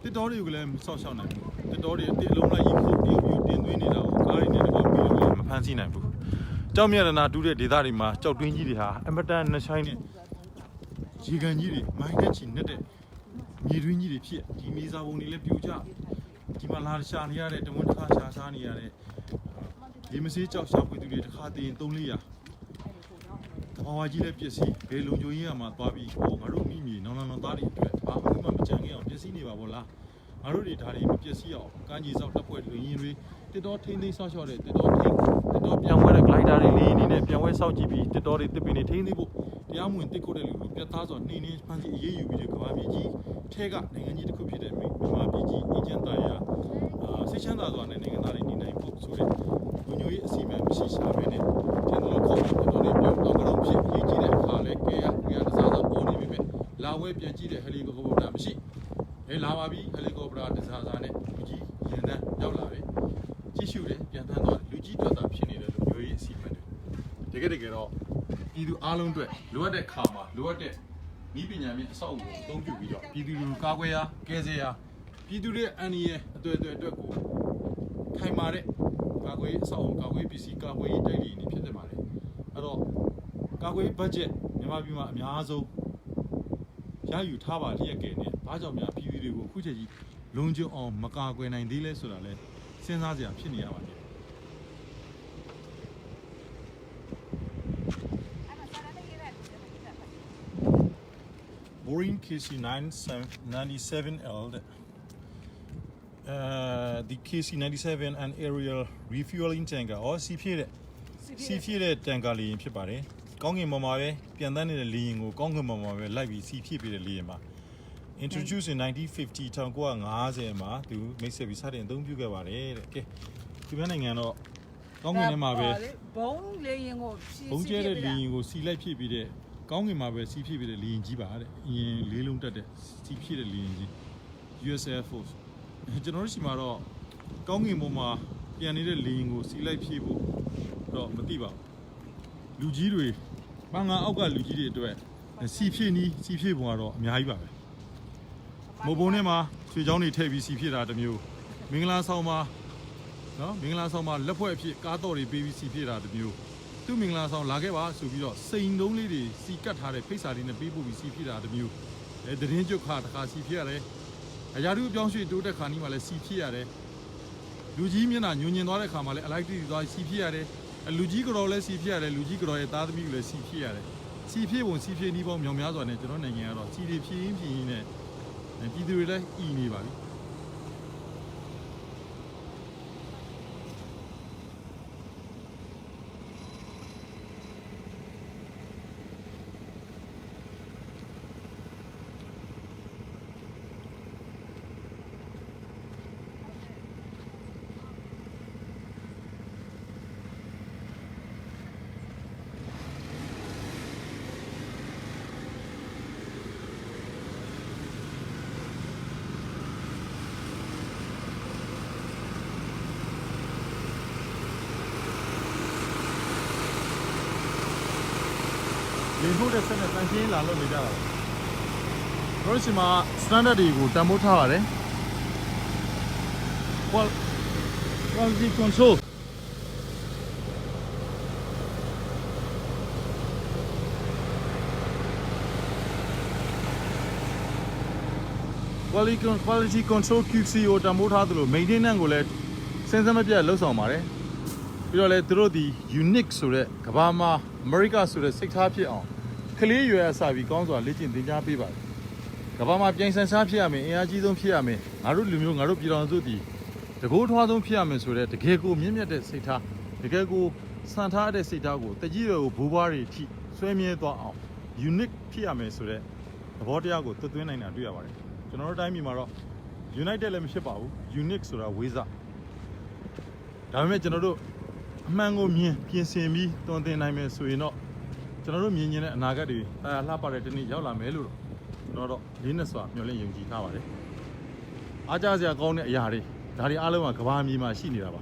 တစ်တော်တွေကိုလည်းမဆောက်ရှောက်နိုင်ဘူးတစ်တော်တွေအတိအလုံးလိုက်ကြီးခုတ်ပြီးတင်သွင်းနေတာကိုကားတွေနဲ့တော့ပြီးတော့မဖမ်းဆီးနိုင်ဘူးကြောက်မြတ်နာတူးတဲ့ဒေသတွေမှာကြောက်တွင်းကြီးတွေဟာအမတန်နှဆိုင်တဲ့ရေကန်ကြီးတွေမိုင်းနဲ့ချီနဲ့မြေတွင်းကြီးတွေဖြစ်ဒီမြေစာပုံတွေလည်းပြိုကျဒီမှာလာရှာနေရတဲ့တဝန်းတစ်ခါရှာစားနေရတဲ့ရေမစေးကြောက်ရှာဖွေသူတွေတစ်ခါတင်300-400တဘာဝကြီးလည်းပစ္စည်းဘယ်လုံခြုံရေးရမှာသွားပြီးဟောငါတို့မိမိနောင်သားတွေအတွက်ဘာမှမကြံခဲ့အောင်ပစ္စည်းနေပါဘောလားငါတို့တွေဒါတွေမပစ္စည်းအောင်ကမ်းခြေစောက်တပ်ဖွဲ့တွေရင်တွေတစ်တော်ထိန်းသိမ်းဆောက်ရှောက်တဲ့တစ်တော်ပြန်ဝဲတဲ့ glider တွေလေးအနေနဲ့ပြန်ဝဲဆောက်ကြည့်ပြီးတစ်တော်တွေတစ်ပင်တွေထိန်းသိမ်းဖို့တရားမဝင်တစ်ခုတဲ့လူကိုပြတ်သားစွာနှိမ့်နှင်းဖမ်းဆီးအရေးယူပြီးကမ္ဘာပြည်ကြီးထဲကနိုင်ငံကြီးတစ်ခုဖြစ်တဲ့မြန်မာပြည်ကြီးအကျဉ်းသားရစိတ်ချမ်းသာစွာနဲ့နိုင်ငံသားတွေနေနိုင်ဖို့ဆိုတဲ့ ညိုရေးအစီအမံမရှိရှာပဲနဲ့ထင်တယ်လို့ခေါ်ပြီးတော်တော်လေးပြောတော့ဖြစ်ရေးကြည့်တဲ့အခါလဲကဲရတစားစားပေါ်နေပြီပဲလာဝဲပြန်ကြည့်တဲ့ဟယ်လီကော်ပတာမရှိလာပါပြီဟယ်လီကော်ပတာတစားစားနဲ့လူကြီးရင်တန်းရောက်လာတယ်ကြည့်ရှုတယ်ပြန်ထမ်းသွားတယ်လူကြီးတော်တာဖြစ်နေတယ်လို့ညိုရေးအစီအမံတွေတကယ်တော့ပြည်သူအားလုံးအတွက်လိုအပ်တဲ့ခါမှာလိုအပ်တဲ့ဤပညာမြင့်အဆောက်အဦကိုအသုံးပြုပြီးတော့ပြည်သူလူကာကွယ်ရာကယ်ဆယ်ရာပြည်သူတွေအန်ရီရဲ့အတွက်ကိုထိုင်မာတဲ့ကာကွယ်အဆောက်အဦကာကွယ်ပစ္စည်းကာကွယ်ရေးတိုက်တွေနေဖြစ်နေပါတယ်အဲ့တော့ကာကွယ်ဘတ်ဂျက်မြန်မာပြည်မှာအများဆုံးရယူထားပါလျက်ကဲနဲ့ဘာကြောင့်များပြည်သူတွေကိုအခုချိန်ကြီးလုံခြုံအောင်မကာကွယ်နိုင်သေးလဲဆိုတာလဲစဉ်းစားစရာဖြစ်နေရပါတယ်Boring KC-97L the KC-97 and aerial refueling tanker စီဖြည့်တဲ့ tanker လေးဖြစ်ပါတယ်ကောင်းကင်ပေါ်မှာပဲပြန်တန်းနေတဲ့လေယာဉ်ကိုကောင်းကင်ပေါ်မှာပဲလိုက်ပြီးစီဖြည့်ပေးတဲ့လေယာဉ်ပါ introduced in 1950 1950မှာသူမိတ်ဆက်ပြီးစတင်အသုံးပြုခဲ့ပါတယ်တဲ့ကဲဒီမြန်မာနိုင်ငံတော့ကောင်းကင်ထဲမှာပဲဘုံကျဲတဲ့လေယာဉ်ကိုစီလိုက်ဖြည့်ပြီးတဲ့ကောင်းကင်မှာပဲစီးဖြည့်ပြီးတဲ့လေယာဉ်ကြီးပါတဲ့အရင်လေးလုံးတက်တဲ့စီးဖြည့်တဲ့လေယာဉ်ကြီး US Air Force ကျွန်တော်တို့ရှိမှာတော့ကောင်းကင်ပေါ်မှာပြန်နေတဲ့လေယာဉ်ကိုစီးလိုက်ဖြည့်ဖို့တော့မသိပါဘူးလူကြီးတွေမင်္ဂလာအောက်ကလူကြီးတွေအတွက်စီးဖြည့်နီးစီးဖြည့်ပုံကတော့အများကြီးပါပဲမိုးပုံထဲမှာရွှေချောင်းတွေထည့်ပြီးစီးဖြည့်တာတစ်မျိုးမင်္ဂလာဆောင်မှာနော်မင်္ဂလာဆောင်မှာလက်ဖွဲ့အဖြစ်ကားတော်တွေပေးပြီးစီးဖြည့်တာတစ်မျိုးသူ့မင်္ဂလာဆောင်လာခဲ့ပါဆိုပြီးတော့စိန်တုံးလေးတွေစီကတ်ထားတဲ့ဖိတ်စာတွေနဲ့ပေးပို့ပြီးစီဖြစ်တာတမျိုးသတင်းကြွခါတခါစီဖြစ်ရတယ်အရာတူအပြောင်းရွှေ့တိုးတက်ခါနီးမှာလည်းစီဖြစ်ရတယ်လူကြီးမျက်နှာညွန်ညင်သွားတဲ့ခါမှာလည်းအလိုက်တီသွားစီဖြစ်ရတယ်လူကြီးကြော်လည်းစီဖြစ်ရတယ်လူကြီးကြော်ရဲ့သားသမီးကိုလည်းစီဖြစ်ရတယ်စီဖြစ်ပုံစီဖြစ်နီးပေါင်းမြောင်များစွာနဲ့ကျွန်တော်နိုင်ငံကတော့စီတွေဖြင်းဖြင်းနဲ့ပြည်သူတွေလည်းအီနေပါပြီလေထုတ်တဲ့ဆက်နဲ့တန်ရှင်းလာလို့နေကြတာတို့ရှိမှာ standard တွေကိုတန်ဖိုးထားပါတယ် quality control quality control QC ကိုတန်ဖိုးထားသလို maintenance ကိုလည်းစဉ်းစားမပြတ်လှုပ်ဆောင်ပါတယ်ပြီးတော့လည်းသူတို့ဒီ unique ဆိုတဲ့ကမ္ဘာမှာ America ဆိုတဲ့စိတ်ထားဖြစ်အောင်ကလေးရွယ်အစားပြီးကောင်းစွာလေ့ကျင့်သင်ကြားပေးပါတယ်ကမ္ဘာမှာပြိုင်ဆိုင်စားဖြစ်ရမယ်အင်အားကြီးဆုံးဖြစ်ရမယ်ငါတို့လူမျိုးငါတို့ပြည်တော်စုဒီတကိုးထွားဆုံးဖြစ်ရမယ်ဆိုတဲ့တကယ်ကိုမြင့်မြတ်တဲ့စိတ်ထားတကယ်ကိုစံထားတဲ့စိတ်ထားကိုတကြီးရွယ်ကိုဘိုးဘွားတွေအထိဆွဲမြဲသွားအောင် unique ဖြစ်ရမယ်ဆိုတဲ့သဘောတရားကိုသွင်းနိုင်တာတွေ့ရပါတယ်ကျွန်တော်တို့တိုင်းပြည်မှာတော့ united လည်းမဖြစ်ပါဘူး unique ဆိုတာဝေးစားဒါပေမဲ့ကျွန်တော်တို့အမှန်ကိုပြင်ဆင်ပြီးတွန်းတင်နိုင်မယ်ဆိုရင်တော့ကျွန်တော်တို့မြင်တဲ့အနာဂတ်တွေလှပတဲ့တနေ့ရောက်လာမယ်လို့ကျွန်တော်တို့လေးနဲ့စွာမျှော်လင့်ယုံကြည်ထားပါတယ်အားကြစရာကောင်းတဲ့အရာတွေဒါတွေအားလုံးကကဘာမြေမှာရှိနေတာပါ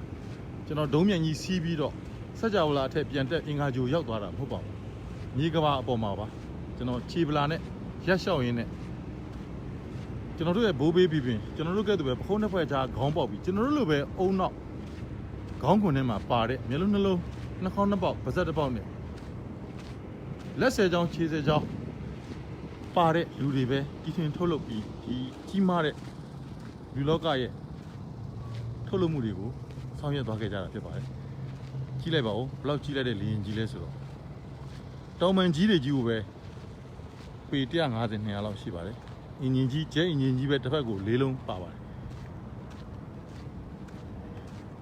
ကျွန်တော်ဒုံးမြန်ကြီးစီးပြီးတော့စကြဝဠာအထက်ပြန်တက်အင်္ဂါဂြိုဟ်ရောက်သွားတာမဟုတ်ပါဘူးမြေကဘာအပေါ်မှာပါကျွန်တော်ခြေပလာနဲ့ရက်လျှောက်ရင်းနဲ့ကျွန်တော်တို့ရဲ့ဘိုးဘေးပြည်ပြင်ကျွန်တော်တို့ကဲ့သို့ပဲပခုံးတစ်ဖက်ကြားခေါင်းပေါက်ပြီးကျွန်တော်တို့လိုပဲအုံနောက်ခေါင်းခွန်ထဲမှာပါတဲ့မျက်လုံးနှလုံးနှာခေါင်းနှစ်ပေါက်ပါးစပ်တစ်ပေါက်နဲ့လက်ဆယ်ချောင်းခြေဆယ်ချောင်းပါတဲ့လူတွေပဲကြီးထွင်ထုတ်လုပ်ပြီးဒီကြီးမားတဲ့လူလောကရဲ့ထုတ်လုပ်မှုတွေကိုဆောင်ရွက်သွားခဲ့ကြတာဖြစ်ပါတယ်ကြီးလိုက်ပါဦးဘယ်လောက်ကြီးလိုက်တဲ့လေရင်ကြီးလဲဆိုတော့တောင်ပန်ကြီးတွေကြီးကိုပဲပေ150 200လောက်ရှိပါတယ်အင်ဂျင်ကြီးကျဲအင်ဂျင်ကြီးပဲတစ်ဖက်ကို၄လုံးပါပါတယ်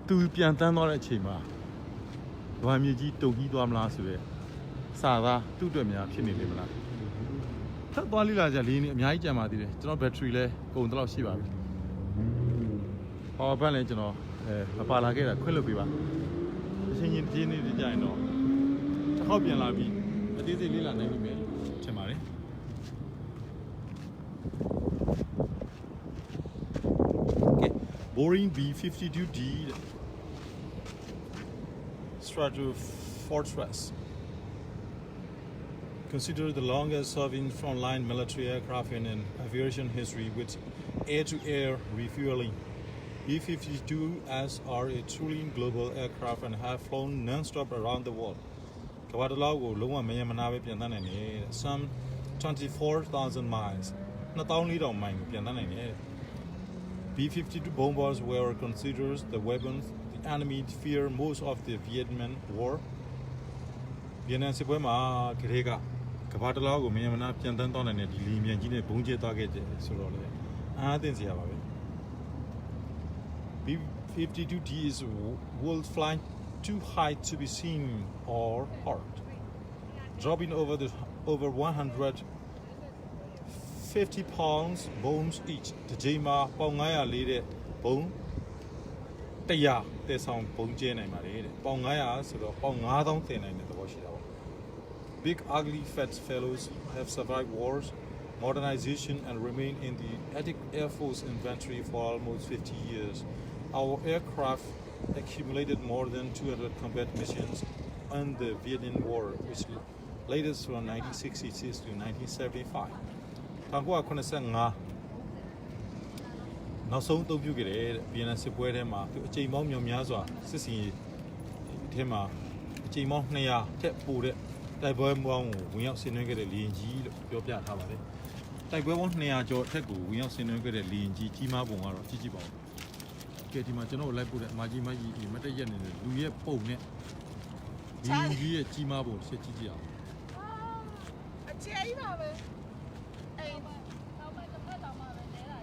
သူပြန်တန်းသွားတဲ့အချိန်မှာဗမာမြေကြီးတုံကြီးသွားမလားဆိုရဲစာသားသူ့အတွက်များဖြစ်နေလေမလားထပ်သွားလိလာကြလေးနေအများကြီးကြံပါသေးတယ်ကျွန်တော်ဘက်ထရီလဲကုန်တော့ရှိပါပြီ power bank လဲကျွန်တော်မပါလာခဲ့တာခွင့်လွှတ်ပေးပါတ ချင်းချင်းတင်းနေကြရင်တော့တစ်ခေါက်ပြန်လာပြီးအသေးစိတ်လေးလာနိုင်ပြီမယ်ထင်ပါတယ် Okay, Boring B-52D Stratofortress. Considered the longest serving frontline military aircraft in aviation history with air-to-air refueling. B-52s are a truly global aircraft and have flown non-stop around the world. Some 24,000 miles. B-52 bombers were considered the weapons the enemy feared most of the Vietnam War. Vietnam စစ်ပွဲမှာကလေးကကဘာတလောက်ကိုမြန်မာနာပြန်တန်းတောင်းတဲ့ဒီလီမြန်ကြီးနဲ့ဘုံကျဲသွားခဲ့တယ်ဆိုတော့လေအားသိစရာပါပဲ B-52D is will fly too high to be seen or heard, dropping over 150 pounds bombs each. The Jima Pongaya lead bomb. Taya, there's some Pongjay and Marine. Pongaya, so the Pongadon thing in the Washington. Big, ugly, fat fellows have survived wars, modernization, and remain in the Attic Air Force inventory for almost 50 years. Our aircraft accumulated more than 200 combat missions in the Vietnam War, which latest from 1966 to 1975. 1985နောက်ဆုံးအသုံးပြုခဲ့တဲ့ဗီယက်နမ်စစ်ပွဲထဲမှာသူအကြိမ်ပေါင်းမြောက်များစွာစစ်စင်ရေးထဲမှာအကြိမ်ပေါင်း200ထက်ပိုတဲ့တိုက်ပွဲပေါင်းကိုဝင်ရောက်ဆင်နွှဲခဲ့တဲ့လေယာဉ်ကြီးလို့ပြောပြထားပါတယ်တိုက်ပွဲပေါင်း200ကျော်အထက်ကိုဝင်ရောက်ဆင်နွှဲခဲ့တဲ့လေယာဉ်ကြီးကြီးမားပုံကတော့ကြည့်ကြည့်ပါဦးကဲဒီမှာကျွန်တော်လိုက်ပို့တဲ့အမကြီးမကြီးမတက်ရက်နေတဲ့လူရဲ့ပုံနဲ့လေယာဉ်ကြီးရဲ့ကြီးမားပုံဆက်ကြည့်ကြည့်အောင်အကျယ်ကြီးပါပဲအေး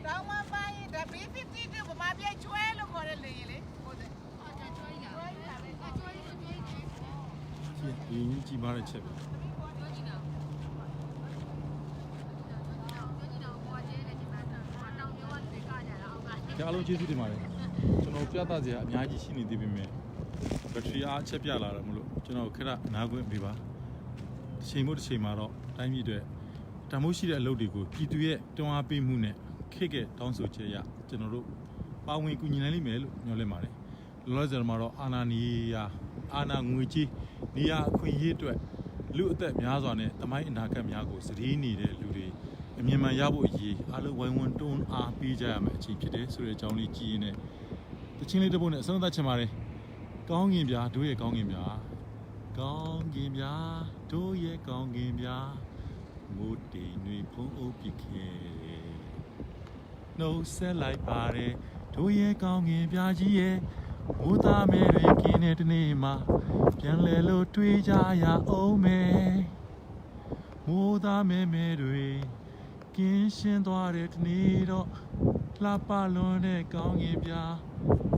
တောင်းမပိုင်းဒါ B-52 ဗမာပြည်ကျွဲလို့ခေါ်တဲ့လေယာဉ်လေဟုတ်တယ်ဒီကြီးမားတဲ့ချက်ပဲအားလုံးကျေးဇူးတင်ပါတယ်ကျွန်တော်ပြသစရာအများကြီးရှိနေသေးပေမဲ့ဘက်ထရီအားချက်ပြလာတယ်မလို့ကျွန်တော်ခက်နားခွင့်ပေးပါတစ်ချိန်မို့တစ်ချိန်မှာတော့တိုင်းပြည်အတွက်တမိုးရှိတဲ့အလုပ်တွေကိုပြည်သူရဲ့တွန်းအားပေးမှုနဲ့ခိတ်ကတောင်းဆိုချက်ရကျွန်တော်တို့ပါဝင်ကူညီနိုင်လိမ့်မယ်လို့ညွှန်လင့်ပါတယ်လောလောဆယ်မှာတော့အာနာငွေကြီးနေရာအခွင့်အရေးအတွက်လူအသက်များစွာနဲ့တမိုင်းအနာဂတ်များကိုစည်နေတဲ့လူတွေအမြင်မှန်ရဖို့အရေးအားလုံးဝိုင်းဝန်းတွန်းအားပေးကြရမယ်အချိန်ဖြစ်တယ်ဆိုတဲ့အကြောင်းလေးကြည့်ရင်းနဲ့တချင်းလေးတစ်ပုဒ်နဲ့အဆုံးသတ်ချင်ပါတယ်ကောင်းကင်ပြားတို့ရဲ့ကောင်းကင်ပြားကောင်းကင်ပြားတို့ရဲ့ကောင်းကင်ပြားမိုးတိမ်တွေဖုံးအုပ်ပစ်ခဲ့နှုတ်ဆက်လိုက်ပါတယ်တို့ရဲ့ကောင်းကင်ပြားကြီးရဲ့မိုးသားမဲတွေကင်းတဲ့တနေ့မှာပြန်လဲလို့တွေးကြရအောင်မယ်မိုးသားမဲတွေကင်းရှင်းသွားတဲ့တနေ့တော့လှပလွန်တဲ့ကောင်းကင်ပြား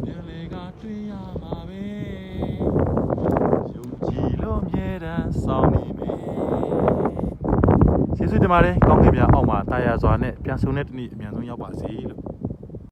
ပြန်လဲကတွေ့ရမှာပဲယုံကြည်လို့မြဲတမ်းဆောင်နေမယ်ကျေးဇူးတင်ပါတယ်ကောင်းကင်ပြားအောက်မှာတာယာစွာနဲ့ပြန်ဆုံတဲ့တနေ့အမြန်ဆုံးရောက်ပါစေလို့